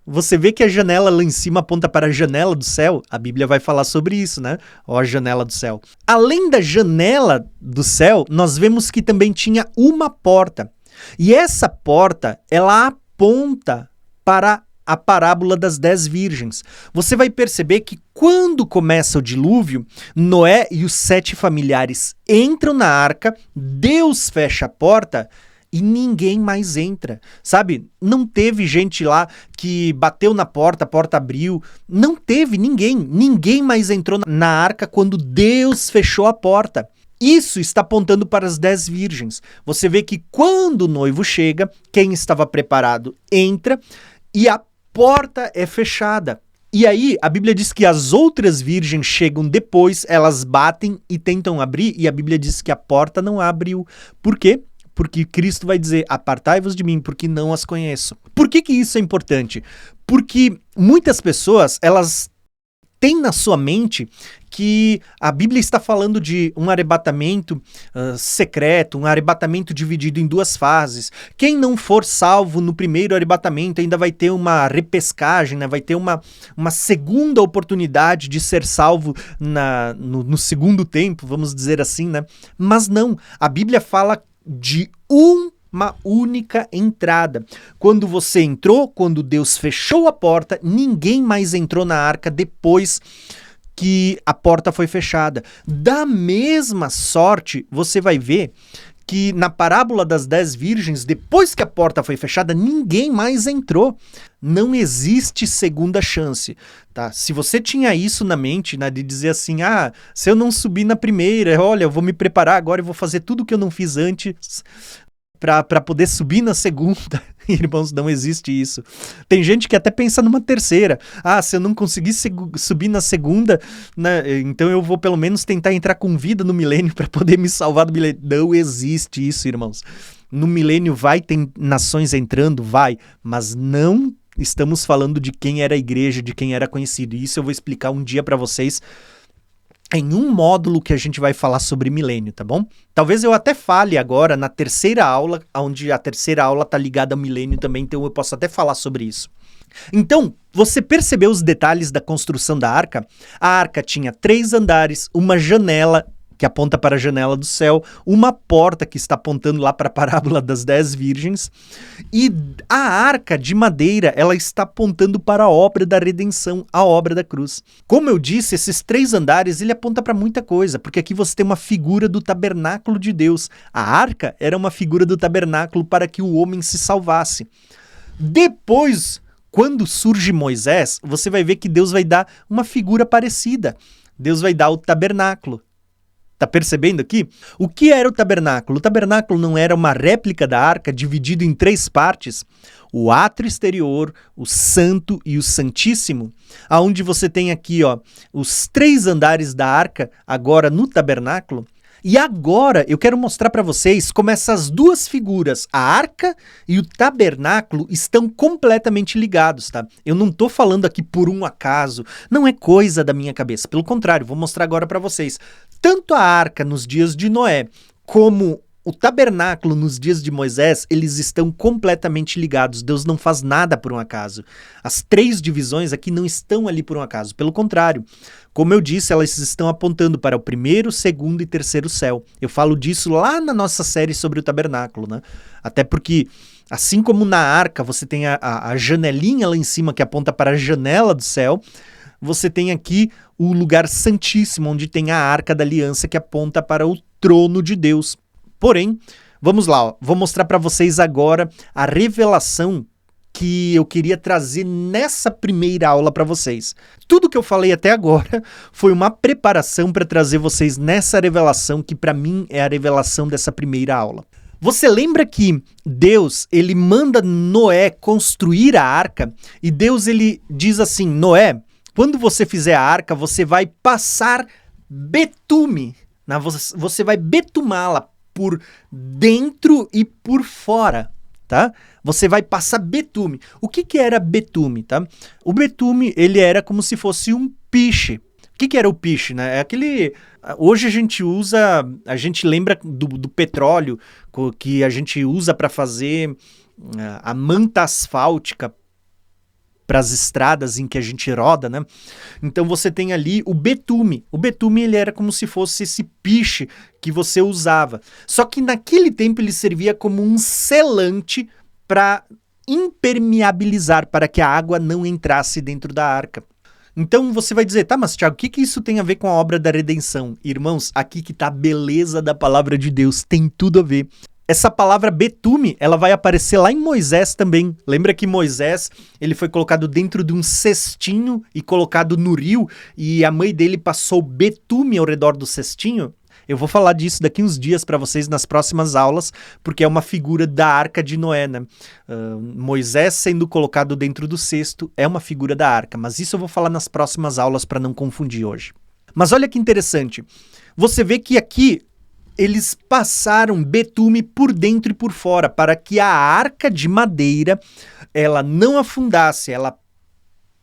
você vê que a janela lá em cima aponta para a janela do céu. A Bíblia vai falar sobre isso, né? Ó, a janela do céu. Além da janela do céu, nós vemos que também tinha uma porta. E essa porta, ela aponta para a parábola das 10 virgens. Você vai perceber que quando começa o dilúvio, Noé e os 7 familiares entram na arca, Deus fecha a porta e ninguém mais entra, sabe? Não teve gente lá que bateu na porta, a porta abriu, não teve ninguém mais entrou na arca quando Deus fechou a porta. Isso está apontando para as 10 virgens. Você vê que quando o noivo chega, quem estava preparado entra e a porta é fechada. E aí, a Bíblia diz que as outras virgens chegam depois, elas batem e tentam abrir, e a Bíblia diz que a porta não abriu. Por quê? Porque Cristo vai dizer, apartai-vos de mim, porque não as conheço. Por que isso é importante? Porque muitas pessoas, elas têm na sua mente que a Bíblia está falando de um arrebatamento secreto, um arrebatamento dividido em 2 fases. Quem não for salvo no primeiro arrebatamento ainda vai ter uma repescagem, né? Vai ter uma segunda oportunidade de ser salvo no segundo tempo, vamos dizer assim, né? Mas não, a Bíblia fala de uma única entrada. Quando você entrou, quando Deus fechou a porta, ninguém mais entrou na arca depois que a porta foi fechada. Da mesma sorte, você vai ver que na parábola das 10 virgens, depois que a porta foi fechada, ninguém mais entrou. Não existe segunda chance, tá? Se você tinha isso na mente, né, de dizer assim, se eu não subir na primeira, olha, eu vou me preparar agora e vou fazer tudo que eu não fiz antes para poder subir na segunda. Irmãos, não existe isso. Tem gente que até pensa numa terceira. Se eu não conseguir subir na segunda, né, então eu vou pelo menos tentar entrar com vida no milênio para poder me salvar do milênio. Não existe isso, irmãos. No milênio vai ter nações entrando? Vai, mas não estamos falando de quem era a igreja, de quem era conhecido. E isso eu vou explicar um dia para vocês em um módulo que a gente vai falar sobre milênio, tá bom? Talvez eu até fale agora na terceira aula, onde a terceira aula tá ligada ao milênio também, então eu posso até falar sobre isso. Então, você percebeu os detalhes da construção da arca? A arca tinha 3 andares, uma janela que aponta para a janela do céu, uma porta que está apontando lá para a parábola das 10 virgens, e a arca de madeira, ela está apontando para a obra da redenção, a obra da cruz. Como eu disse, esses 3 andares, ele aponta para muita coisa, porque aqui você tem uma figura do tabernáculo de Deus. A arca era uma figura do tabernáculo para que o homem se salvasse. Depois, quando surge Moisés, você vai ver que Deus vai dar uma figura parecida. Deus vai dar o tabernáculo. Tá percebendo aqui? O que era o tabernáculo? O tabernáculo não era uma réplica da arca dividido em 3 partes? O átrio exterior, o santo e o santíssimo, aonde você tem aqui, os 3 andares da arca agora no tabernáculo. E agora eu quero mostrar para vocês como essas 2 figuras, a arca e o tabernáculo, estão completamente ligados, tá? Eu não tô falando aqui por um acaso, não é coisa da minha cabeça. Pelo contrário, vou mostrar agora para vocês. Tanto a arca nos dias de Noé, como o tabernáculo nos dias de Moisés, eles estão completamente ligados. Deus não faz nada por um acaso. As 3 divisões aqui não estão ali por um acaso. Pelo contrário, como eu disse, elas estão apontando para o 1º, 2º e 3º céu. Eu falo disso lá na nossa série sobre o tabernáculo, né? Até porque, assim como na arca, você tem a janelinha lá em cima que aponta para a janela do céu, você tem aqui o lugar santíssimo, onde tem a arca da aliança que aponta para o trono de Deus. Porém, vamos lá, vou mostrar para vocês agora a revelação que eu queria trazer nessa primeira aula para vocês. Tudo que eu falei até agora foi uma preparação para trazer vocês nessa revelação que para mim é a revelação dessa primeira aula. Você lembra que Deus, ele manda Noé construir a arca e Deus, ele diz assim, Noé, quando você fizer a arca, você vai passar betume, né? Você vai betumá-la por dentro e por fora, tá? Você vai passar betume. O que era betume, tá? O betume, ele era como se fosse um piche. O que era o piche, né? É aquele... Hoje a gente usa... A gente lembra do petróleo que a gente usa para fazer a manta asfáltica para as estradas em que a gente roda, né? Então você tem ali o betume. O betume, ele era como se fosse esse piche que você usava. Só que naquele tempo ele servia como um selante para impermeabilizar, para que a água não entrasse dentro da arca. Então você vai dizer, tá, mas Thiago, o que isso tem a ver com a obra da redenção? Irmãos, aqui que tá a beleza da palavra de Deus, tem tudo a ver. Essa palavra betume, ela vai aparecer lá em Moisés também. Lembra que Moisés, ele foi colocado dentro de um cestinho e colocado no rio, e a mãe dele passou betume ao redor do cestinho? Eu vou falar disso daqui uns dias para vocês nas próximas aulas, porque é uma figura da arca de Noé, né? Moisés sendo colocado dentro do cesto é uma figura da arca, mas isso eu vou falar nas próximas aulas para não confundir hoje. Mas olha que interessante, você vê que aqui eles passaram betume por dentro e por fora, para que a arca de madeira, ela não afundasse, ela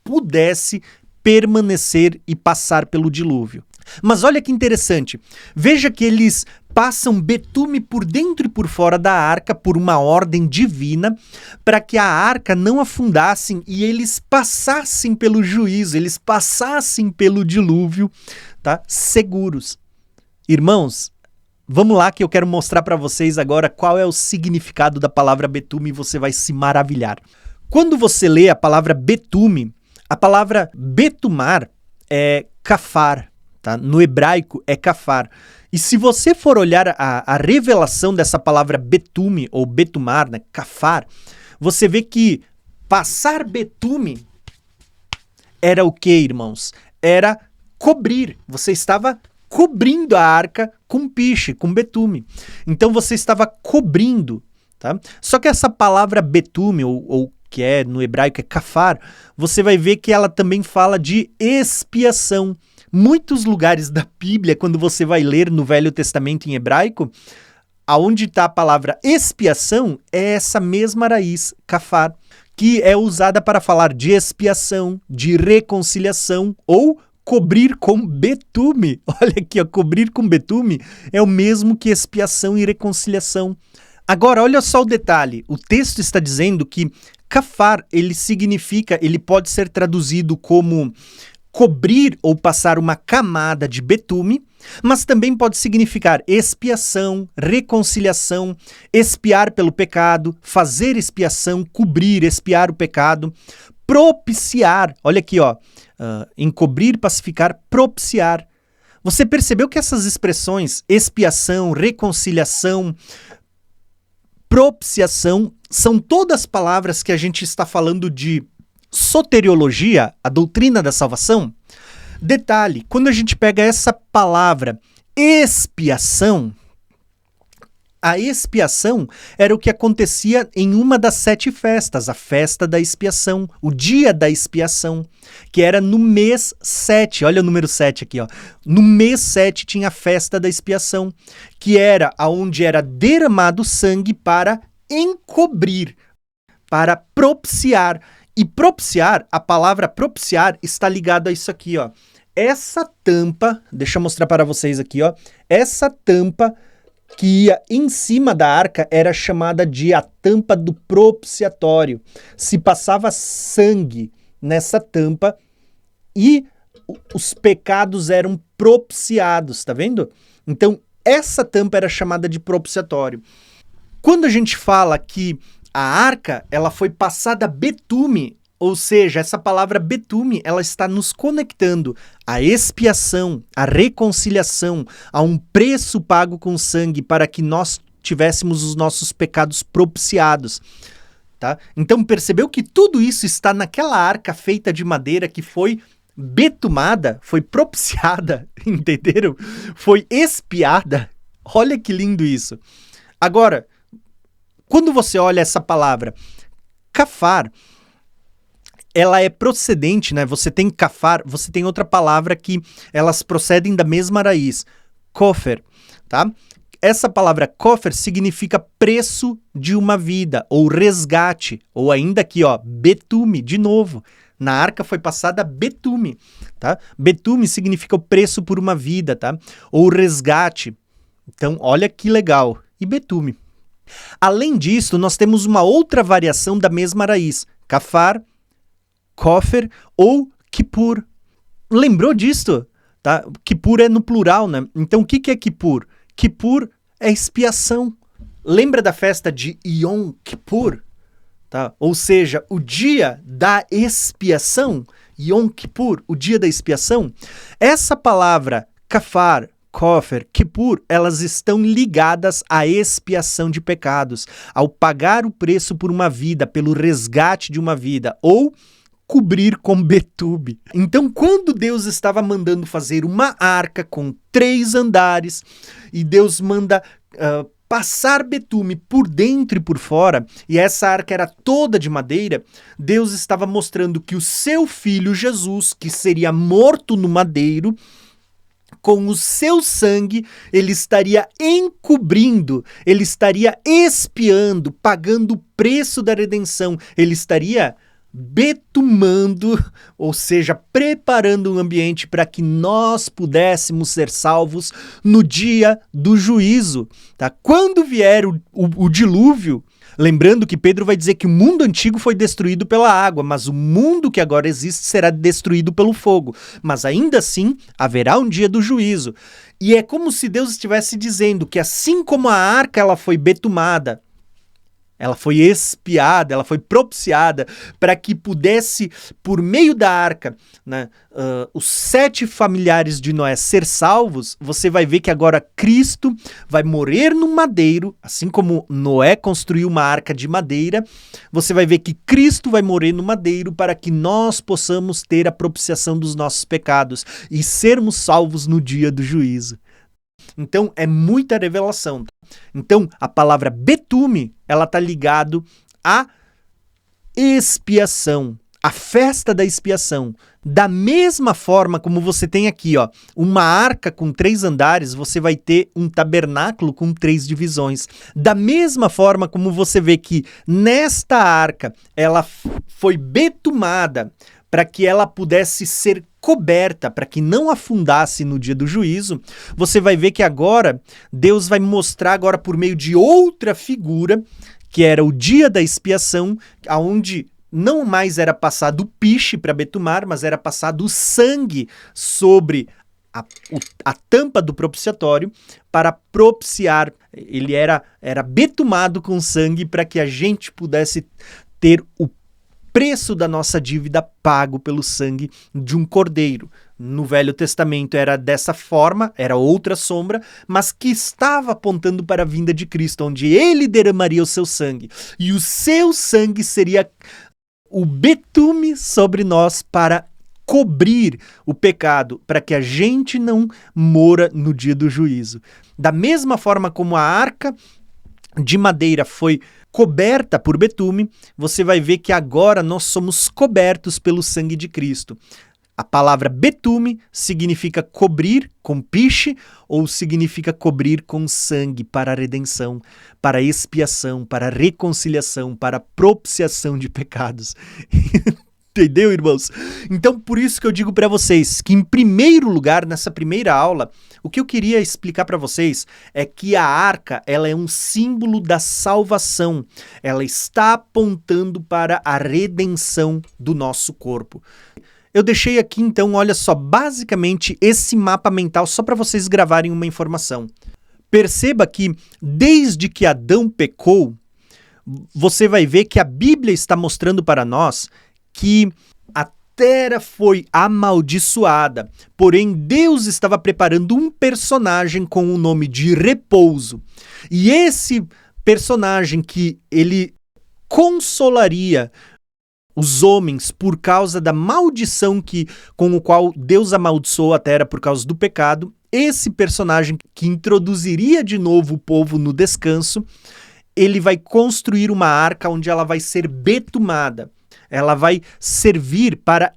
pudesse permanecer e passar pelo dilúvio. Mas olha que interessante, veja que eles passam betume por dentro e por fora da arca por uma ordem divina, para que a arca não afundasse e eles passassem pelo juízo, eles passassem pelo dilúvio, tá? Seguros. Irmãos, vamos lá que eu quero mostrar para vocês agora qual é o significado da palavra betume e você vai se maravilhar. Quando você lê a palavra betume, a palavra betumar é cafar, tá? No hebraico é kafar. E se você for olhar a revelação dessa palavra betume ou betumar, né, kafar, você vê que passar betume era o que, irmãos? Era cobrir. Você estava cobrindo a arca com piche, com betume. Então você estava cobrindo, tá? Só que essa palavra betume, ou que é no hebraico é kafar, você vai ver que ela também fala de expiação. Muitos lugares da Bíblia, quando você vai ler no Velho Testamento em hebraico, aonde está a palavra expiação, é essa mesma raiz, kafar, que é usada para falar de expiação, de reconciliação ou cobrir com betume. Olha aqui, ó, cobrir com betume é o mesmo que expiação e reconciliação. Agora, olha só o detalhe. O texto está dizendo que kafar, ele pode ser traduzido como cobrir ou passar uma camada de betume, mas também pode significar expiação, reconciliação, expiar pelo pecado, fazer expiação, cobrir, expiar o pecado, propiciar. Olha aqui, ó, encobrir, pacificar, propiciar. Você percebeu que essas expressões, expiação, reconciliação, propiciação, são todas palavras que a gente está falando de soteriologia, a doutrina da salvação? Detalhe, quando a gente pega essa palavra expiação, a expiação era o que acontecia em uma das 7 festas, a festa da expiação, o dia da expiação, que era no mês 7, olha o número 7 aqui, ó. No mês 7 tinha a festa da expiação, que era onde era derramado sangue para encobrir, para propiciar. E propiciar, a palavra propiciar está ligada a isso aqui, ó. Essa tampa, deixa eu mostrar para vocês aqui, ó. Essa tampa que ia em cima da arca era chamada de a tampa do propiciatório. Se passava sangue nessa tampa e os pecados eram propiciados, tá vendo? Então, essa tampa era chamada de propiciatório. Quando a gente fala que a arca, ela foi passada betume, ou seja, essa palavra betume, ela está nos conectando à expiação, à reconciliação, a um preço pago com sangue para que nós tivéssemos os nossos pecados propiciados, tá? Então percebeu que tudo isso está naquela arca feita de madeira que foi betumada, foi propiciada, entenderam? Foi expiada. Olha que lindo isso. Agora, quando você olha essa palavra kafar, ela é procedente, né? Você tem kafar, você tem outra palavra que elas procedem da mesma raiz, kofer, tá? Essa palavra kofer significa preço de uma vida, ou resgate, ou ainda aqui, ó, betume, de novo. Na arca foi passada betume, tá? Betume significa o preço por uma vida, tá? Ou resgate. Então, olha que legal. E betume. Além disso, nós temos uma outra variação da mesma raiz, kafar, kofer ou kippur. Lembrou disso? Tá? Kippur é no plural, né? Então, o que é Kippur? Kippur é expiação. Lembra da festa de Yom Kippur? Tá? Ou seja, o dia da expiação, Yom Kippur, o dia da expiação. Essa palavra kafar, kofer, kippur, elas estão ligadas à expiação de pecados, ao pagar o preço por uma vida, pelo resgate de uma vida, ou cobrir com betume. Então, quando Deus estava mandando fazer uma arca com 3 andares, e Deus manda passar betume por dentro e por fora, e essa arca era toda de madeira, Deus estava mostrando que o seu filho Jesus, que seria morto no madeiro, com o seu sangue, ele estaria encobrindo, ele estaria expiando, pagando o preço da redenção, ele estaria betumando, ou seja, preparando um ambiente para que nós pudéssemos ser salvos no dia do juízo. Tá? Quando vier o dilúvio, lembrando que Pedro vai dizer que o mundo antigo foi destruído pela água, mas o mundo que agora existe será destruído pelo fogo. Mas ainda assim, haverá um dia do juízo. E é como se Deus estivesse dizendo que assim como a arca ela foi betumada, Ela foi expiada, ela foi propiciada para que pudesse, por meio da arca, né, os 7 familiares de Noé ser salvos. Você vai ver que agora Cristo vai morrer no madeiro, assim como Noé construiu uma arca de madeira. Você vai ver que Cristo vai morrer no madeiro para que nós possamos ter a propiciação dos nossos pecados e sermos salvos no dia do juízo. Então, é muita revelação. Então, a palavra betume, ela está ligado à expiação, à festa da expiação. Da mesma forma como você tem aqui, ó, uma arca com 3 andares, você vai ter um tabernáculo com 3 divisões. Da mesma forma como você vê que nesta arca, ela foi betumada para que ela pudesse ser coberta, para que não afundasse no dia do juízo, você vai ver que agora Deus vai mostrar agora por meio de outra figura, que era o dia da expiação, aonde não mais era passado o piche para betumar, mas era passado o sangue sobre a tampa do propiciatório para propiciar. Ele era betumado com sangue para que a gente pudesse ter o preço da nossa dívida pago pelo sangue de um cordeiro. No Velho Testamento era dessa forma, era outra sombra, mas que estava apontando para a vinda de Cristo, onde ele derramaria o seu sangue. E o seu sangue seria o betume sobre nós para cobrir o pecado, para que a gente não mora no dia do juízo. Da mesma forma como a arca de madeira foi coberta por betume, você vai ver que agora nós somos cobertos pelo sangue de Cristo. A palavra betume significa cobrir com piche ou significa cobrir com sangue para a redenção, para a expiação, para a reconciliação, para a propiciação de pecados. Entendeu, irmãos? Então, por isso que eu digo para vocês que, em primeiro lugar, nessa primeira aula, o que eu queria explicar para vocês é que a arca, ela é um símbolo da salvação. Ela está apontando para a redenção do nosso corpo. Eu deixei aqui, então, olha só, basicamente esse mapa mental só para vocês gravarem uma informação. Perceba que, desde que Adão pecou, você vai ver que a Bíblia está mostrando para nós que a terra foi amaldiçoada, porém Deus estava preparando um personagem com o nome de Repouso. E esse personagem que ele consolaria os homens por causa da maldição com o qual Deus amaldiçoou a terra por causa do pecado, esse personagem que introduziria de novo o povo no descanso, ele vai construir uma arca onde ela vai ser betumada. Ela vai servir para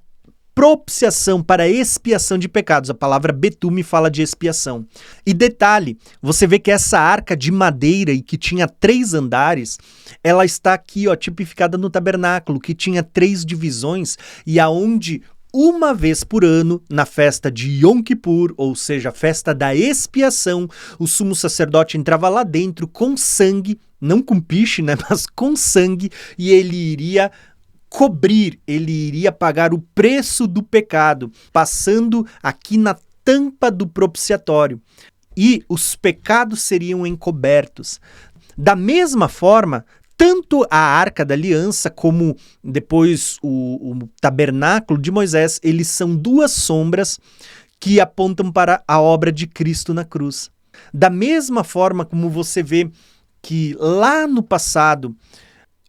propiciação, para expiação de pecados. A palavra betume fala de expiação. E detalhe, você vê que essa arca de madeira e que tinha 3 andares, ela está aqui, ó, tipificada no tabernáculo, que tinha 3 divisões e aonde uma vez por ano, na festa de Yom Kippur, ou seja, a festa da expiação, o sumo sacerdote entrava lá dentro com sangue, não com piche, né, mas com sangue, e ele iria cobrir, ele iria pagar o preço do pecado, passando aqui na tampa do propiciatório. E os pecados seriam encobertos. Da mesma forma, tanto a Arca da Aliança como depois o tabernáculo de Moisés, eles são 2 sombras que apontam para a obra de Cristo na cruz. Da mesma forma como você vê que lá no passado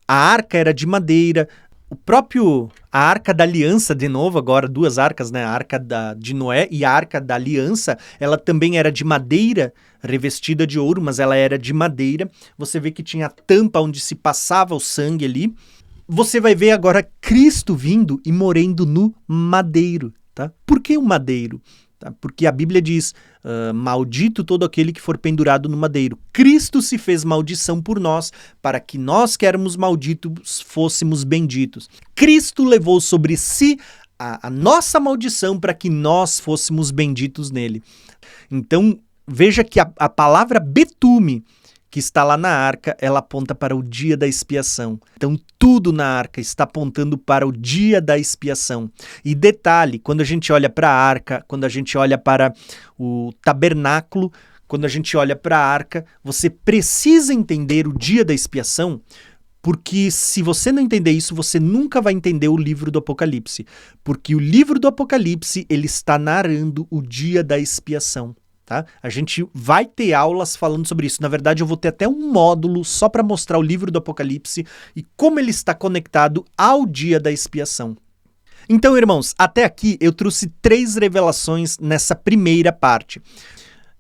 a arca era de madeira, a Arca da Aliança, de novo, agora 2 arcas, né? A Arca de Noé e a Arca da Aliança, ela também era de madeira, revestida de ouro, mas ela era de madeira. Você vê que tinha a tampa onde se passava o sangue ali. Você vai ver agora Cristo vindo e morrendo no madeiro, tá? Por que o madeiro? Porque a Bíblia diz, maldito todo aquele que for pendurado no madeiro. Cristo se fez maldição por nós, para que nós que éramos malditos fôssemos benditos. Cristo levou sobre si a nossa maldição para que nós fôssemos benditos nele. Então, veja que a palavra betume, que está lá na arca, ela aponta para o dia da expiação. Então, tudo na arca está apontando para o dia da expiação. E detalhe, quando a gente olha para a arca, quando a gente olha para o tabernáculo, quando a gente olha para a arca, você precisa entender o dia da expiação, Porque se você não entender isso, você nunca vai entender o livro do Apocalipse. Porque o livro do Apocalipse, ele está narrando o dia da expiação. Tá? A gente vai ter aulas falando sobre isso. Na verdade, eu vou ter até um módulo só para mostrar o livro do Apocalipse e como ele está conectado ao dia da expiação. Então, irmãos, até aqui eu trouxe 3 revelações nessa primeira parte.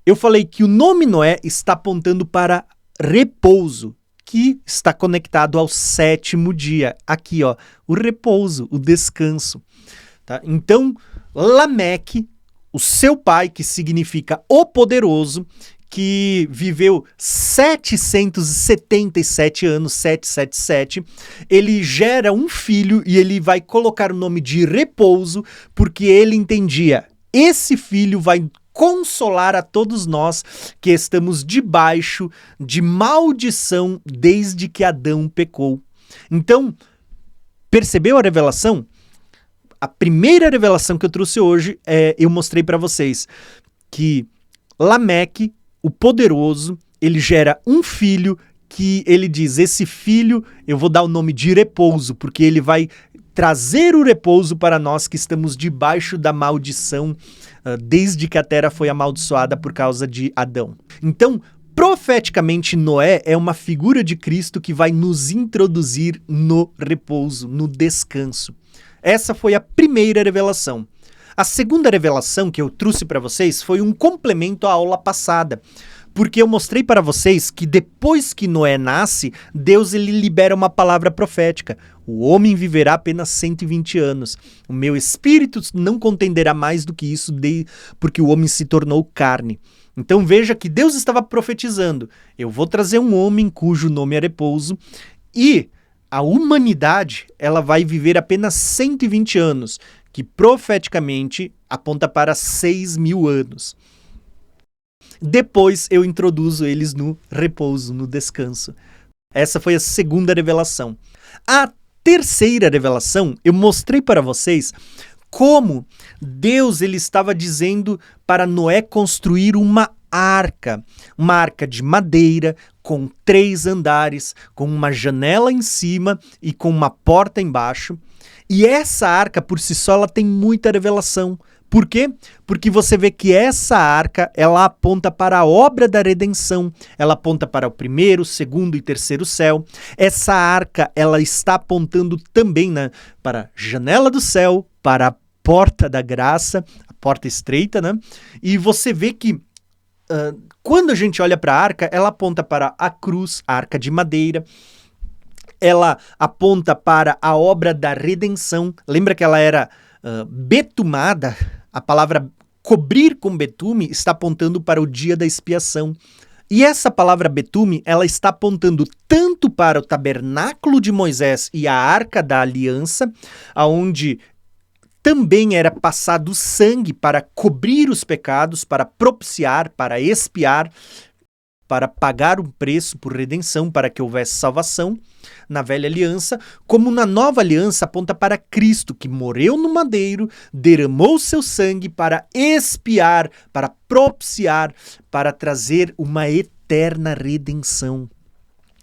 Eu falei que o nome Noé está apontando para repouso, que está conectado ao 7º dia. Aqui, ó, o repouso, o descanso. Tá? Então, Lameque, o seu pai, que significa o poderoso, que viveu 777 anos, 777, ele gera um filho e ele vai colocar o nome de repouso, porque ele entendia, esse filho vai consolar a todos nós que estamos debaixo de maldição desde que Adão pecou. Então, percebeu a revelação? A primeira revelação que eu trouxe hoje eu mostrei para vocês que Lameque, o poderoso, ele gera um filho que ele diz, esse filho eu vou dar o nome de repouso, porque ele vai trazer o repouso para nós que estamos debaixo da maldição desde que a terra foi amaldiçoada por causa de Adão. Então, profeticamente, Noé é uma figura de Cristo que vai nos introduzir no repouso, no descanso. Essa foi a primeira revelação. A segunda revelação que eu trouxe para vocês foi um complemento à aula passada, porque eu mostrei para vocês que depois que Noé nasce, Deus ele libera uma palavra profética. O homem viverá apenas 120 anos. O meu espírito não contenderá mais do que isso, porque o homem se tornou carne. Então veja que Deus estava profetizando. Eu vou trazer um homem cujo nome é repouso e a humanidade ela vai viver apenas 120 anos, que profeticamente aponta para 6.000 anos. Depois eu introduzo eles no repouso, no descanso. Essa foi a segunda revelação. A terceira revelação, eu mostrei para vocês como Deus ele estava dizendo para Noé construir uma arca de madeira com 3 andares, com uma janela em cima e com uma porta embaixo. E essa arca por si só ela tem muita revelação. Por quê? Porque você vê que essa arca, ela aponta para a obra da redenção, ela aponta para o 1º, 2º e 3º céu. Essa arca, ela está apontando também para a janela do céu, para a porta da graça, a porta estreita, né? E você vê que quando a gente olha para a arca, ela aponta para a cruz, a arca de madeira. Ela aponta para a obra da redenção. Lembra que ela era betumada? A palavra cobrir com betume está apontando para o dia da expiação. E essa palavra betume, ela está apontando tanto para o tabernáculo de Moisés e a arca da aliança, aonde também era passado sangue para cobrir os pecados, para propiciar, para expiar, para pagar um preço por redenção, para que houvesse salvação na velha aliança, como na nova aliança aponta para Cristo, que morreu no madeiro, derramou seu sangue para expiar, para propiciar, para trazer uma eterna redenção.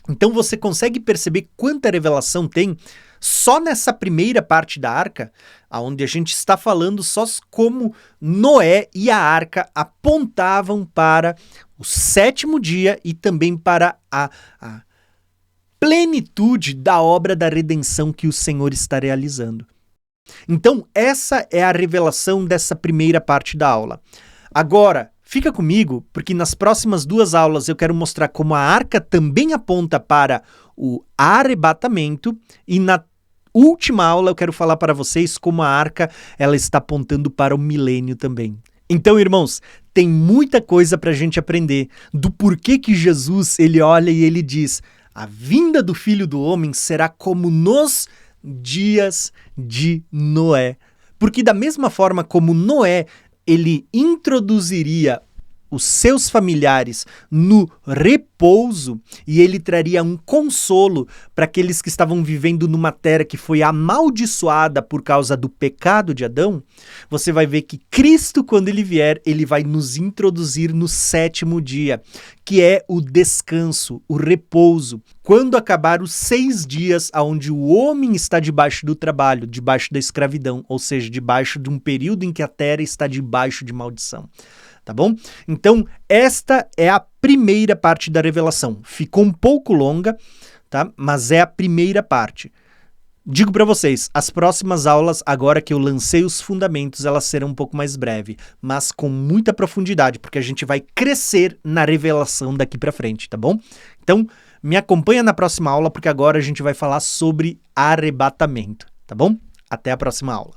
Então você consegue perceber quanta revelação tem só nessa primeira parte da arca, onde a gente está falando só como Noé e a arca apontavam para o 7º dia e também para a plenitude da obra da redenção que o Senhor está realizando. Então, essa é a revelação dessa primeira parte da aula. Agora, fica comigo, porque nas próximas 2 aulas eu quero mostrar como a arca também aponta para o arrebatamento e na última aula eu quero falar para vocês como a arca ela está apontando para o milênio também. Então, irmãos, tem muita coisa para a gente aprender do porquê que Jesus ele olha e ele diz: a vinda do Filho do Homem será como nos dias de Noé. Porque da mesma forma como Noé ele introduziria os seus familiares no repouso e ele traria um consolo para aqueles que estavam vivendo numa terra que foi amaldiçoada por causa do pecado de Adão, você vai ver que Cristo, quando ele vier, ele vai nos introduzir no 7º dia, que é o descanso, o repouso. Quando acabar os 6 dias onde o homem está debaixo do trabalho, debaixo da escravidão, ou seja, debaixo de um período em que a terra está debaixo de maldição. Tá bom? Então, esta é a primeira parte da revelação. Ficou um pouco longa, tá? Mas é a primeira parte. Digo para vocês, as próximas aulas, agora que eu lancei os fundamentos, elas serão um pouco mais breves, mas com muita profundidade, porque a gente vai crescer na revelação daqui para frente, tá bom? Então, me acompanha na próxima aula, porque agora a gente vai falar sobre arrebatamento, tá bom? Até a próxima aula.